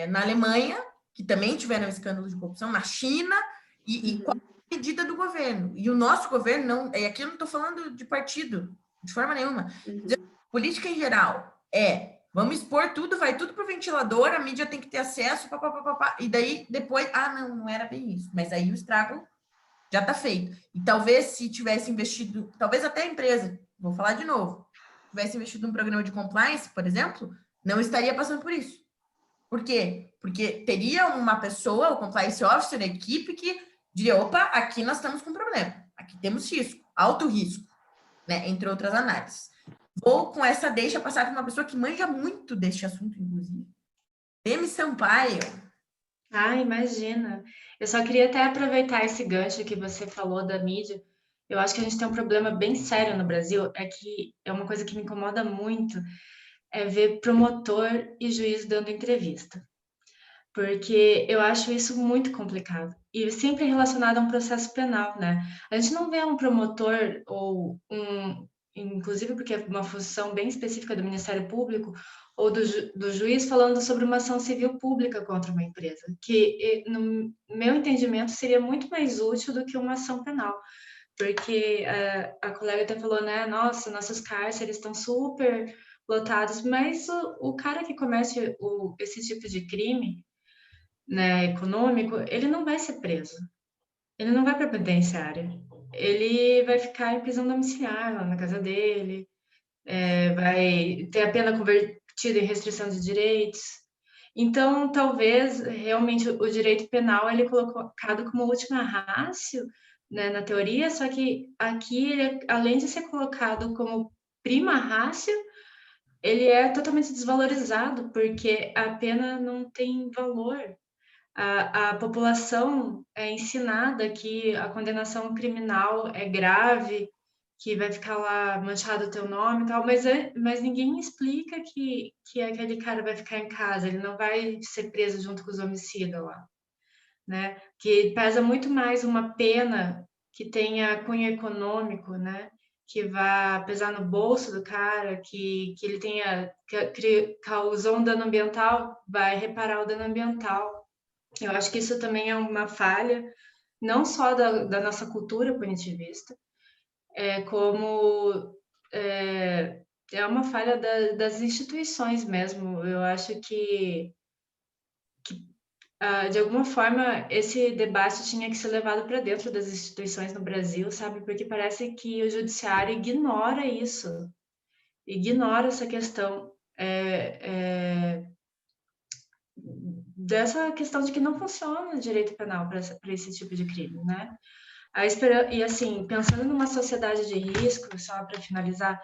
na Alemanha, que também tiveram escândalo de corrupção, na China, e qual a medida do governo? E o nosso governo, não, aqui eu não estou falando de partido, de forma nenhuma. Política em geral vamos expor tudo, vai tudo para o ventilador, a mídia tem que ter acesso, e daí depois, não era bem isso, mas aí o estrago já está feito. E talvez se tivesse investido, talvez até a empresa, vou falar de novo, tivesse investido num programa de compliance, por exemplo, não estaria passando por isso. Por quê? Porque teria uma pessoa, o compliance officer, a equipe, que diria, opa, aqui nós estamos com problema, aqui temos risco, alto risco, né, entre outras análises. Vou com essa deixa passar para uma pessoa que manja muito deste assunto, inclusive. Demi Sampaio. Imagina. Eu só queria até aproveitar esse gancho que você falou da mídia. Eu acho que a gente tem um problema bem sério no Brasil, que é uma coisa que me incomoda muito, é ver promotor e juiz dando entrevista. Porque eu acho isso muito complicado. E sempre relacionado a um processo penal, né? A gente não vê um promotor ou um inclusive porque é uma função bem específica do Ministério Público, ou do juiz falando sobre uma ação civil pública contra uma empresa, que, no meu entendimento, seria muito mais útil do que uma ação penal, porque a colega até falou, né, nossa, nossos cárceres estão super lotados, mas o cara que comete esse tipo de crime, né, econômico, ele não vai ser preso, ele não vai para a penitenciária, ele vai ficar em prisão domiciliar lá na casa dele, vai ter a pena convertida em restrição de direitos. Então, talvez, realmente, o direito penal ele é colocado como última ratio, né, na teoria, só que aqui, ele, além de ser colocado como prima ratio, ele é totalmente desvalorizado, porque a pena não tem valor. A população é ensinada que a condenação criminal é grave, que vai ficar lá manchado o teu nome e tal, mas ninguém explica que aquele cara vai ficar em casa, ele não vai ser preso junto com os homicidas lá, né? Que pesa muito mais uma pena que tenha cunho econômico, né? Que vá pesar no bolso do cara, que ele tenha, que causou um dano ambiental, vai reparar o dano ambiental. Eu acho que isso também é uma falha, não só da nossa cultura punitivista, como é uma falha das instituições mesmo. Eu acho que de alguma forma, esse debate tinha que ser levado para dentro das instituições no Brasil, sabe? Porque parece que o judiciário ignora isso, ignora essa questão. Dessa questão de que não funciona o direito penal para esse tipo de crime, né? E assim, pensando numa sociedade de risco, só para finalizar,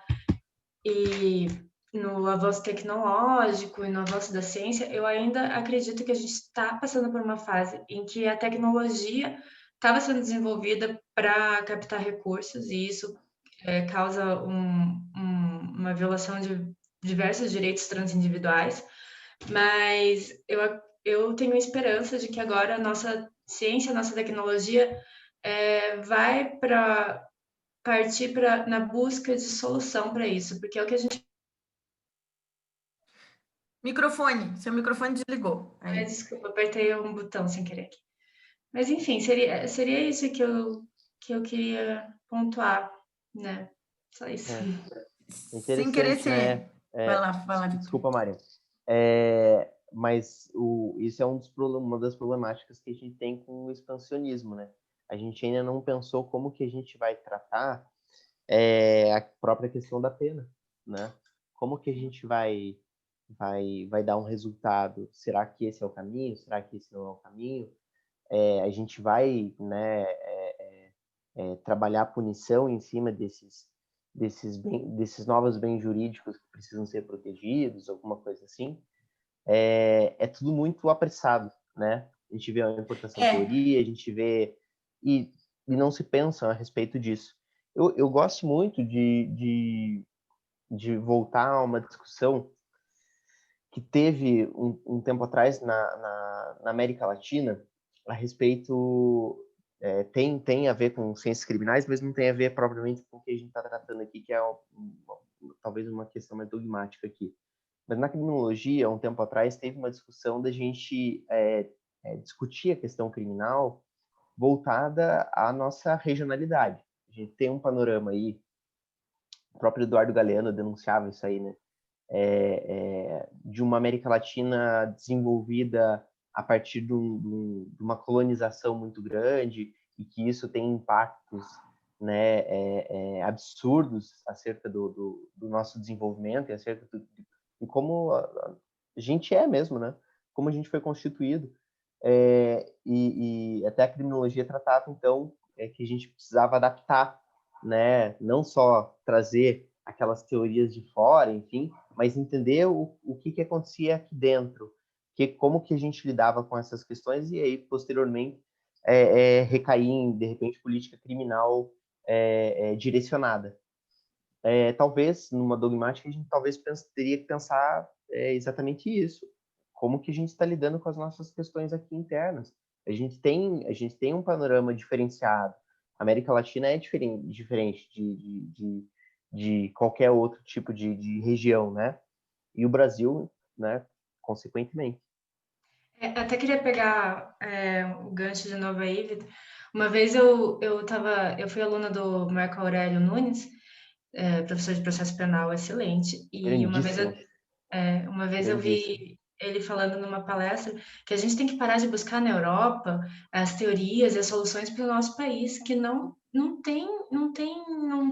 e no avanço tecnológico e no avanço da ciência, eu ainda acredito que a gente está passando por uma fase em que a tecnologia estava sendo desenvolvida para captar recursos, e isso causa uma violação de diversos direitos transindividuais, mas eu tenho esperança de que agora a nossa ciência, a nossa tecnologia vai partir na busca de solução para isso, porque é o que a gente... Seu microfone desligou. Aí. Desculpa, apertei um botão sem querer aqui. Mas enfim, seria isso que eu queria pontuar, né? Só isso. Sem querer ser... né? Vai lá, Desculpa, Mário. Mas isso é uma das problemáticas que a gente tem com o expansionismo, né? A gente ainda não pensou como que a gente vai tratar a própria questão da pena, né? Como que a gente vai dar um resultado? Será que esse é o caminho? Será que esse não é o caminho? A gente vai, né, trabalhar a punição em cima desses novos bens jurídicos que precisam ser protegidos, alguma coisa assim. É tudo muito apressado, né? A gente vê a importação de teoria, a gente vê e não se pensa a respeito disso. Eu gosto muito de voltar a uma discussão que teve um tempo atrás na América Latina a respeito... tem a ver com ciências criminais, mas não tem a ver propriamente com o que a gente está tratando aqui, que é talvez uma questão mais dogmática aqui. Mas na criminologia, um tempo atrás, teve uma discussão da gente discutir a questão criminal voltada à nossa regionalidade. A gente tem um panorama aí, o próprio Eduardo Galeano denunciava isso aí, né? De uma América Latina desenvolvida a partir de uma colonização muito grande e que isso tem impactos, né, absurdos acerca do nosso desenvolvimento e acerca de como a gente mesmo, né? Como a gente foi constituído. E até a criminologia tratava, então, que a gente precisava adaptar, né? Não só trazer aquelas teorias de fora, enfim, mas entender o que acontecia aqui dentro, como que a gente lidava com essas questões e aí, posteriormente, recair em, de repente, política criminal direcionada. Talvez, numa dogmática, a gente talvez teria que pensar exatamente isso. Como que a gente está lidando com as nossas questões aqui internas? A gente tem um panorama diferenciado. A América Latina é diferente de qualquer outro tipo de região, né? E o Brasil, né, consequentemente. Até queria pegar o gancho de novo aí, Vitor. Uma vez eu fui aluna do Marco Aurélio Nunes, professor de processo penal excelente, e Grandíssimo. uma vez eu vi ele falando numa palestra que a gente tem que parar de buscar na Europa as teorias e as soluções para o nosso país, que não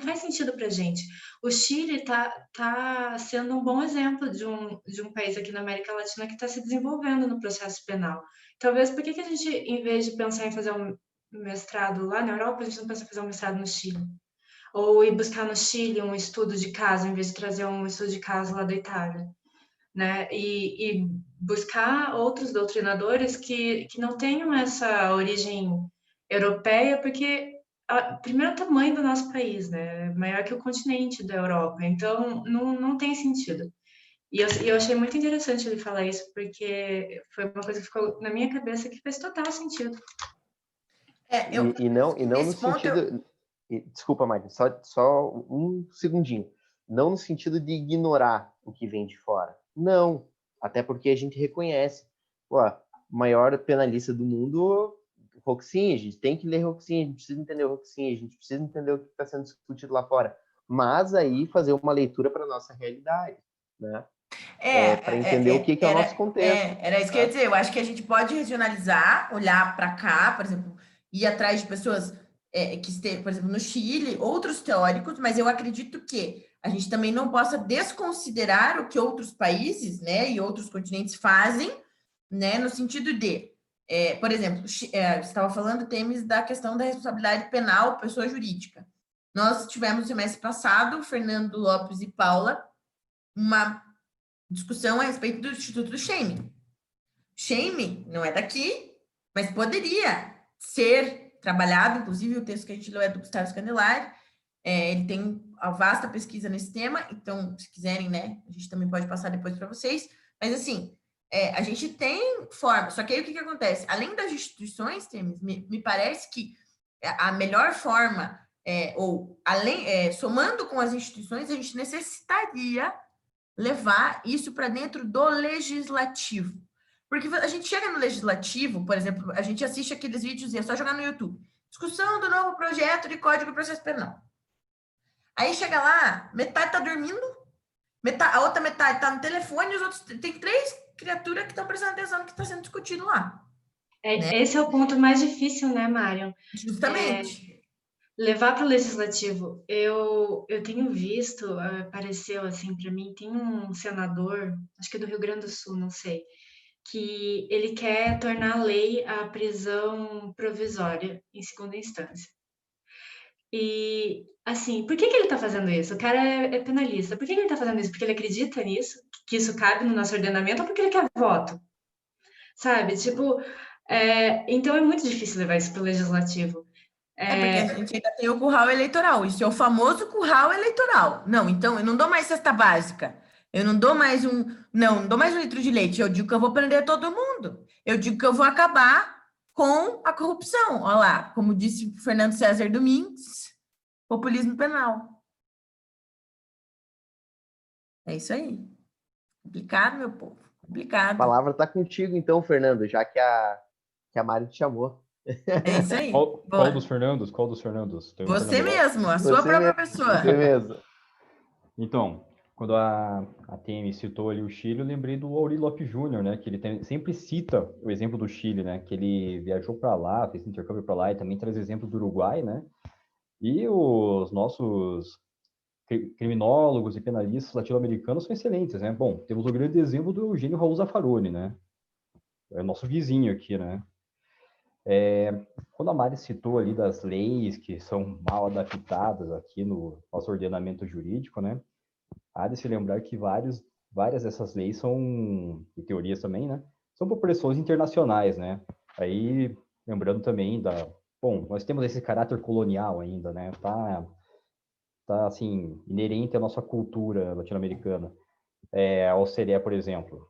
faz sentido para a gente. O Chile tá sendo um bom exemplo de um país aqui na América Latina que está se desenvolvendo no processo penal. Talvez, por que a gente, em vez de pensar em fazer um mestrado lá na Europa, a gente não pensa em fazer um mestrado no Chile? Ou ir buscar no Chile um estudo de caso, em vez de trazer um estudo de caso lá da Itália, né? E buscar outros doutrinadores que não tenham essa origem europeia, porque primeiro o tamanho do nosso país, né? Maior que o continente da Europa, então não tem sentido. E eu achei muito interessante ele falar isso, porque foi uma coisa que ficou na minha cabeça que fez total sentido. E não no sentido... Desculpa, Mari, só um segundinho. Não no sentido de ignorar o que vem de fora. Não. Até porque a gente reconhece. Pô, maior penalista do mundo, Roxinha, a gente tem que ler Roxinha, a gente precisa entender o Roxinha, a gente precisa entender o que está sendo discutido lá fora. Mas aí fazer uma leitura para a nossa realidade, né? Para entender o que é o nosso contexto. Era isso que eu ia dizer. Eu acho que a gente pode regionalizar, olhar para cá, por exemplo, ir atrás de pessoas que estejam, por exemplo, no Chile, outros teóricos, mas eu acredito que a gente também não possa desconsiderar o que outros países, né, e outros continentes fazem, né, no sentido de, por exemplo, você estava falando, Temes, da questão da responsabilidade penal, pessoa jurídica. Nós tivemos no semestre passado, Fernando Lopes e Paula, uma discussão a respeito do Instituto do Shaming. Shaming não é daqui, mas poderia ser trabalhado, inclusive o texto que a gente leu é do Gustavo Scandelari, ele tem uma vasta pesquisa nesse tema, então, se quiserem, né, a gente também pode passar depois para vocês, mas assim, a gente tem forma, só que aí o que acontece? Além das instituições, me parece que a melhor forma, somando com as instituições, a gente necessitaria levar isso para dentro do legislativo. Porque a gente chega no legislativo, por exemplo, a gente assiste aqueles vídeos e é só jogar no YouTube. Discussão do novo projeto de Código de Processo Penal. Aí chega lá, metade tá dormindo, a outra metade tá no telefone, e os outros tem 3 criaturas que estão prestando atenção no que está sendo discutido lá. Né? Esse é o ponto mais difícil, né, Mário? Justamente. Levar para o legislativo. Eu tenho visto, apareceu assim para mim, tem um senador, acho que é do Rio Grande do Sul, não sei, que ele quer tornar lei a prisão provisória em segunda instância. E, assim, por que ele está fazendo isso? O cara é penalista. Por que ele está fazendo isso? Porque ele acredita nisso, que isso cabe no nosso ordenamento, ou porque ele quer voto? Sabe? Tipo, então é muito difícil levar isso para o legislativo. Porque a gente ainda tem o curral eleitoral. Isso é o famoso curral eleitoral. Não, então, eu não dou mais cesta básica. Eu não dou mais não dou mais 1 litro de leite. Eu digo que eu vou prender todo mundo. Eu digo que eu vou acabar com a corrupção. Olha lá, como disse Fernando César Domingues, populismo penal. É isso aí. Complicado, meu povo. Complicado. A palavra está contigo, então, Fernando, já que a Mari te chamou. É isso aí. Qual dos Fernandos? Você mesmo, a sua própria pessoa. Você mesmo. Então, quando a TM citou ali o Chile, eu lembrei do Auri Lopes Júnior, né? Que ele sempre cita o exemplo do Chile, né? Que ele viajou para lá, fez intercâmbio para lá e também traz exemplo do Uruguai, né? E os nossos criminólogos e penalistas latino-americanos são excelentes, né? Bom, temos o grande exemplo do Eugênio Raul Zaffaroni, né? É o nosso vizinho aqui, né? Quando a Mari citou ali das leis que são mal adaptadas aqui no nosso ordenamento jurídico, né? Há de se lembrar que várias dessas leis são, e teorias também, né? São por pressões internacionais, né? Aí, lembrando também bom, nós temos esse caráter colonial ainda, né? Tá assim, inerente à nossa cultura latino-americana. A OCDE, por exemplo,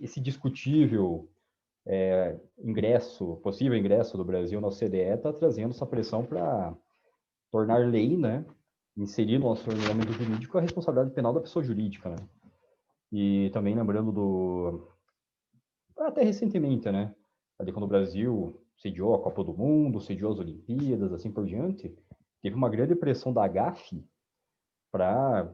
esse discutível possível ingresso do Brasil na OCDE está trazendo essa pressão para tornar lei, né, inserir no nosso ordenamento jurídico a responsabilidade penal da pessoa jurídica, né? E também lembrando até recentemente, né? Ali quando o Brasil sediou a Copa do Mundo, sediou as Olimpíadas, assim por diante, teve uma grande pressão da AGAF para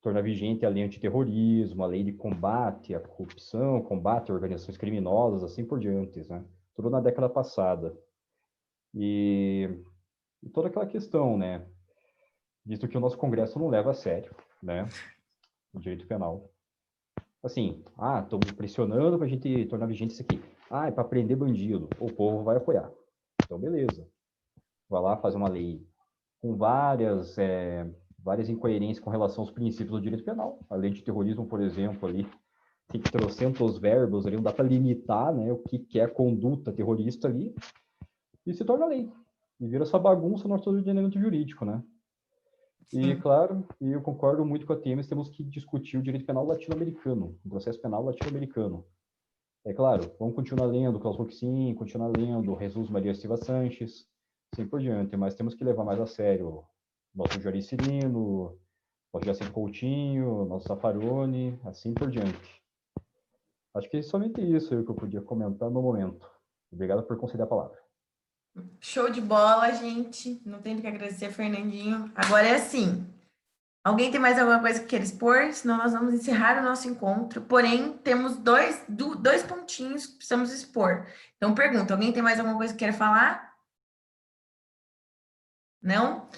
tornar vigente a lei antiterrorismo, a lei de combate à corrupção, combate a organizações criminosas, assim por diante, né? Tudo na década passada. E toda aquela questão, né? Visto que o nosso Congresso não leva a sério, né? O direito penal. Assim, estão pressionando para a gente tornar vigente isso aqui. É para prender bandido. O povo vai apoiar. Então, beleza. Vai lá fazer uma lei com várias incoerências com relação aos princípios do direito penal. A lei de terrorismo, por exemplo, ali tem trocentos verbos ali, não dá para limitar, né, o que é a conduta terrorista ali, e se torna lei. E vira essa bagunça no nosso ordenamento jurídico, né? E, claro, eu concordo muito com a Temes, temos que discutir o direito penal latino-americano, o processo penal latino-americano. É claro, vamos continuar lendo Klaus Roxin, continuar lendo Jesus Maria Silva Sanches, assim por diante, mas temos que levar mais a sério nosso Juarez Cirino, nosso Jacinto Coutinho, nosso Zaffaroni, assim por diante. Acho que é somente isso que eu podia comentar no momento. Obrigado por conceder a palavra. Show de bola, gente. Não tem do que agradecer, Fernandinho. Agora é assim. Alguém tem mais alguma coisa que queira expor? Senão nós vamos encerrar o nosso encontro. Porém, temos dois pontinhos que precisamos expor. Então, pergunta, alguém tem mais alguma coisa que queira falar? Não?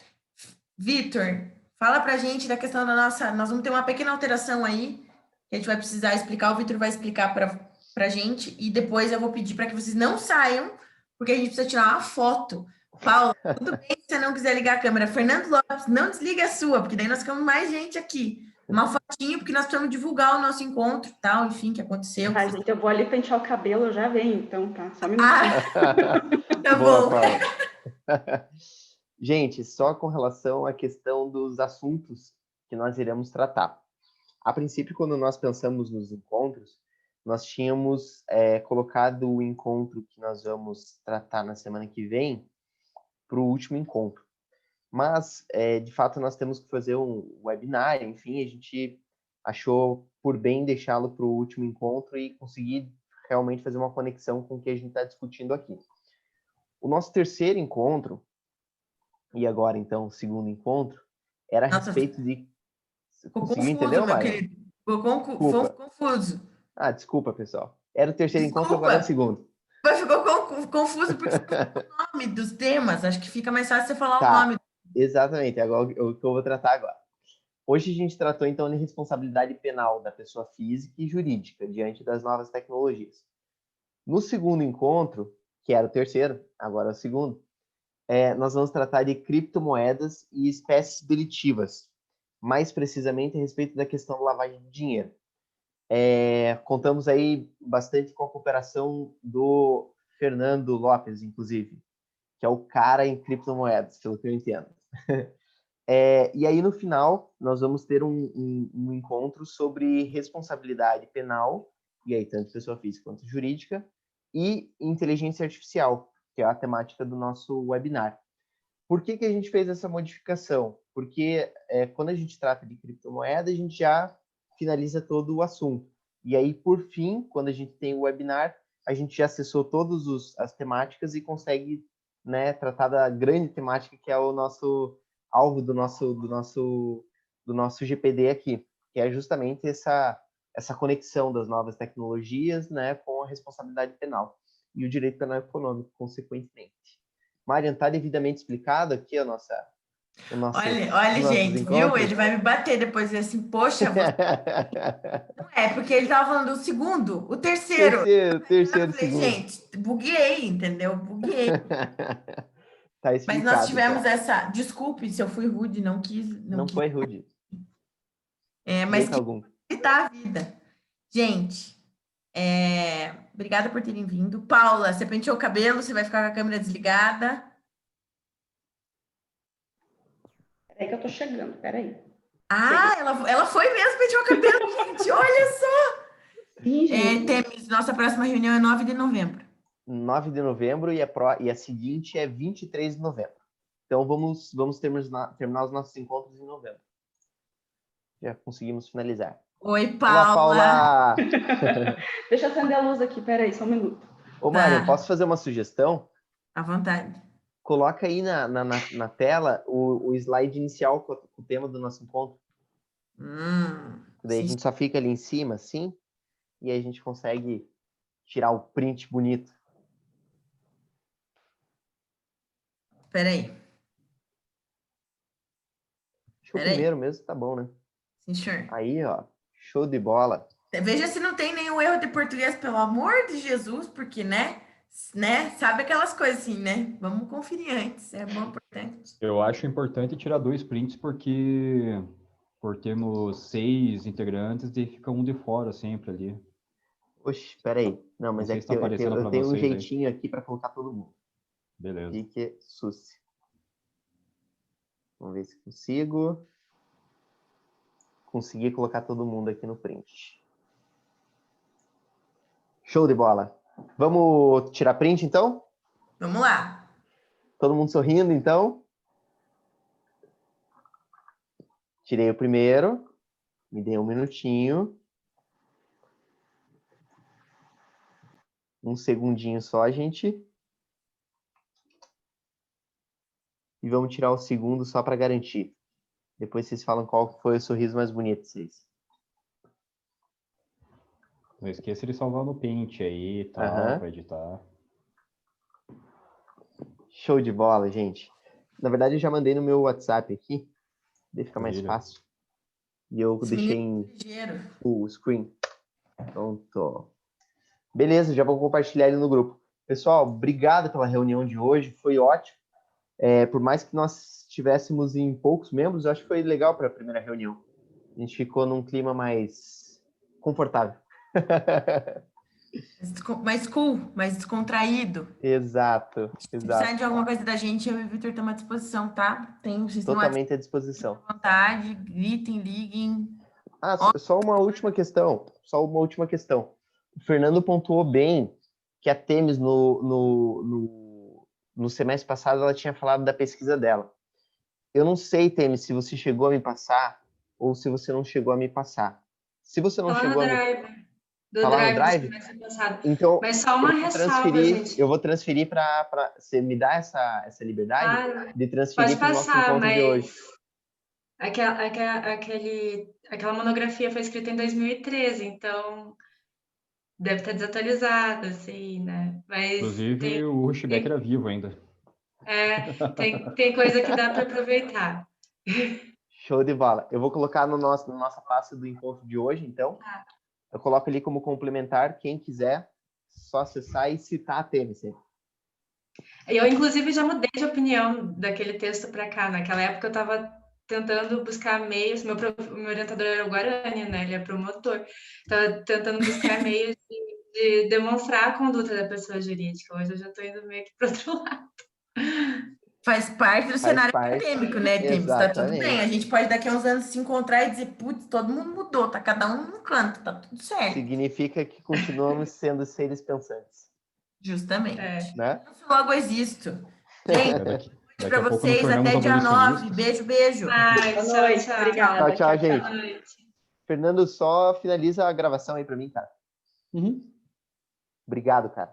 Vitor, fala pra gente da questão da nossa... Nós vamos ter uma pequena alteração aí, que a gente vai precisar explicar. O Vitor vai explicar pra gente. E depois eu vou pedir para que vocês não saiam, porque a gente precisa tirar uma foto. Paulo, tudo bem se você não quiser ligar a câmera. Fernando Lopes, não desliga a sua, porque daí nós ficamos mais gente aqui. Uma fotinho, porque nós precisamos divulgar o nosso encontro, tal, enfim, que aconteceu. Gente, eu vou ali pentear o cabelo, eu já venho, então, tá? Só um minutinho. Tá Boa, bom. Paula. Gente, só com relação à questão dos assuntos que nós iremos tratar. A princípio, quando nós pensamos nos encontros, nós tínhamos colocado o encontro que nós vamos tratar na semana que vem para o último encontro. Mas, de fato, nós temos que fazer um webinar, enfim, a gente achou por bem deixá-lo para o último encontro e conseguir realmente fazer uma conexão com o que a gente está discutindo aqui. O nosso terceiro encontro, e agora, então, o segundo encontro, era a respeito de... Conseguiu entender, meu querido? Ficou confuso. Desculpa, pessoal. Era o terceiro encontro, agora é o segundo. Mas ficou confuso porque o nome dos temas. Acho que fica mais fácil você falar o nome. Exatamente, agora o que eu vou tratar agora. Hoje a gente tratou, então, de responsabilidade penal da pessoa física e jurídica diante das novas tecnologias. No segundo encontro, que era o terceiro, agora é o segundo, nós vamos tratar de criptomoedas e espécies delitivas, mais precisamente a respeito da questão da lavagem de dinheiro. Contamos aí bastante com a cooperação do Fernando Lopes, inclusive, que é o cara em criptomoedas, pelo que eu entendo. E aí, no final, nós vamos ter um encontro sobre responsabilidade penal, e aí tanto pessoa física quanto jurídica, e inteligência artificial, que é a temática do nosso webinar. Por que a gente fez essa modificação? Porque quando a gente trata de criptomoeda, a gente já finaliza todo o assunto. E aí, por fim, quando a gente tem o webinar, a gente já acessou todas as temáticas e consegue, né, tratar da grande temática que é o nosso alvo do nosso GPD aqui, que é justamente essa conexão das novas tecnologias, né, com a responsabilidade penal e o direito penal econômico, consequentemente. Marian, está devidamente explicado aqui o nosso olha, gente, encontros? Viu? Ele vai me bater depois e assim, poxa, não porque ele estava falando do segundo, o terceiro. Terceiro, segundo. Gente, buguei, entendeu? Buguei. Tá mas nós tivemos essa... Desculpe se eu fui rude, não quis... Não foi rude. Mas que tá a vida. Gente, obrigada por terem vindo. Paula, você penteou o cabelo, você vai ficar com a câmera desligada. Peraí que eu tô chegando, peraí. Ela foi mesmo pentear o cabelo, gente, olha só! Sim, gente. Temes, nossa próxima reunião é 9 de novembro. 9 de novembro e a seguinte é 23 de novembro. Então, vamos terminar os nossos encontros em novembro. Já conseguimos finalizar. Oi, Olá, Paula! Deixa eu acender a luz aqui, peraí, só um minuto. Ô, Mário, posso fazer uma sugestão? À vontade. Coloca aí na tela o slide inicial com o tema do nosso encontro. Daí a gente só fica ali em cima, assim, e aí a gente consegue tirar o print bonito. Peraí. Acho que o primeiro mesmo tá bom, né? Sim, senhor. Aí, ó, show de bola. Veja se não tem nenhum erro de português, pelo amor de Jesus, porque, né? Sabe aquelas coisas assim, né? Vamos conferir antes, é bom, importante. Eu acho importante tirar 2 prints, porque por termos 6 integrantes, e fica um de fora sempre ali. Oxe, peraí. Não, mas Não sei é se que tá aparecendo eu pra tenho um vocês aí. jeitinho aqui para colocar todo mundo. Beleza. Fique susse. Vamos ver se consigo. Consegui colocar todo mundo aqui no print. Show de bola. Vamos tirar print, então? Vamos lá. Todo mundo sorrindo, então? Tirei o primeiro. Me dei um minutinho. Um segundinho só, gente. E vamos tirar o segundo só para garantir. Depois vocês falam qual foi o sorriso mais bonito de vocês. Não esqueça de salvar no Paint aí e tal, para editar. Show de bola, gente. Na verdade, eu já mandei no meu WhatsApp aqui. Daí fica mais fácil. E eu deixei em full screen. Pronto. Beleza, já vou compartilhar ele no grupo. Pessoal, obrigado pela reunião de hoje. Foi ótimo. Por mais que nós estivéssemos em poucos membros, eu acho que foi legal para a primeira reunião. A gente ficou num clima mais confortável. Mais cool, mais descontraído. Exato. Se precisar de alguma coisa da gente, eu e o Vitor estamos à disposição, tá? Totalmente à disposição. À vontade, gritem, liguem. Só uma última questão. O Fernando pontuou bem que a Temis, no semestre passado, ela tinha falado da pesquisa dela. Eu não sei, Temis, se você chegou a me passar ou se você não chegou a me passar. Se você não chegou a me... Falar no Drive? Então, mas só uma ressalva, gente. Eu vou transferir para... Você me dá essa liberdade de transferir para o nosso encontro de hoje. Aquela monografia foi escrita em 2013, então deve estar desatualizada, assim, né? Mas inclusive, o Rushback era vivo ainda. Tem coisa que dá para aproveitar. Show de bola. Eu vou colocar na nossa pasta do encontro de hoje, então. Eu coloco ali como complementar, quem quiser, só acessar e citar a Temis. Eu, inclusive, já mudei de opinião daquele texto para cá. Naquela época, eu estava tentando buscar meios. Meu orientador era o Guarani, né? Ele é promotor. Estava tentando buscar meios de demonstrar a conduta da pessoa jurídica. Hoje eu já estou indo meio que para outro lado. Faz parte do cenário acadêmico, né, Temis? Tá tudo bem. A gente pode daqui a uns anos se encontrar e dizer, putz, todo mundo mudou, tá cada um num canto, tá tudo certo. Significa que continuamos sendo seres pensantes. Justamente. Né? Eu logo existo. Gente, daqui para vocês, até dia 9. Beijo. Boa noite, obrigada. Tchau, gente. Fernando, só finaliza a gravação aí para mim, cara. Uhum. Obrigado, cara.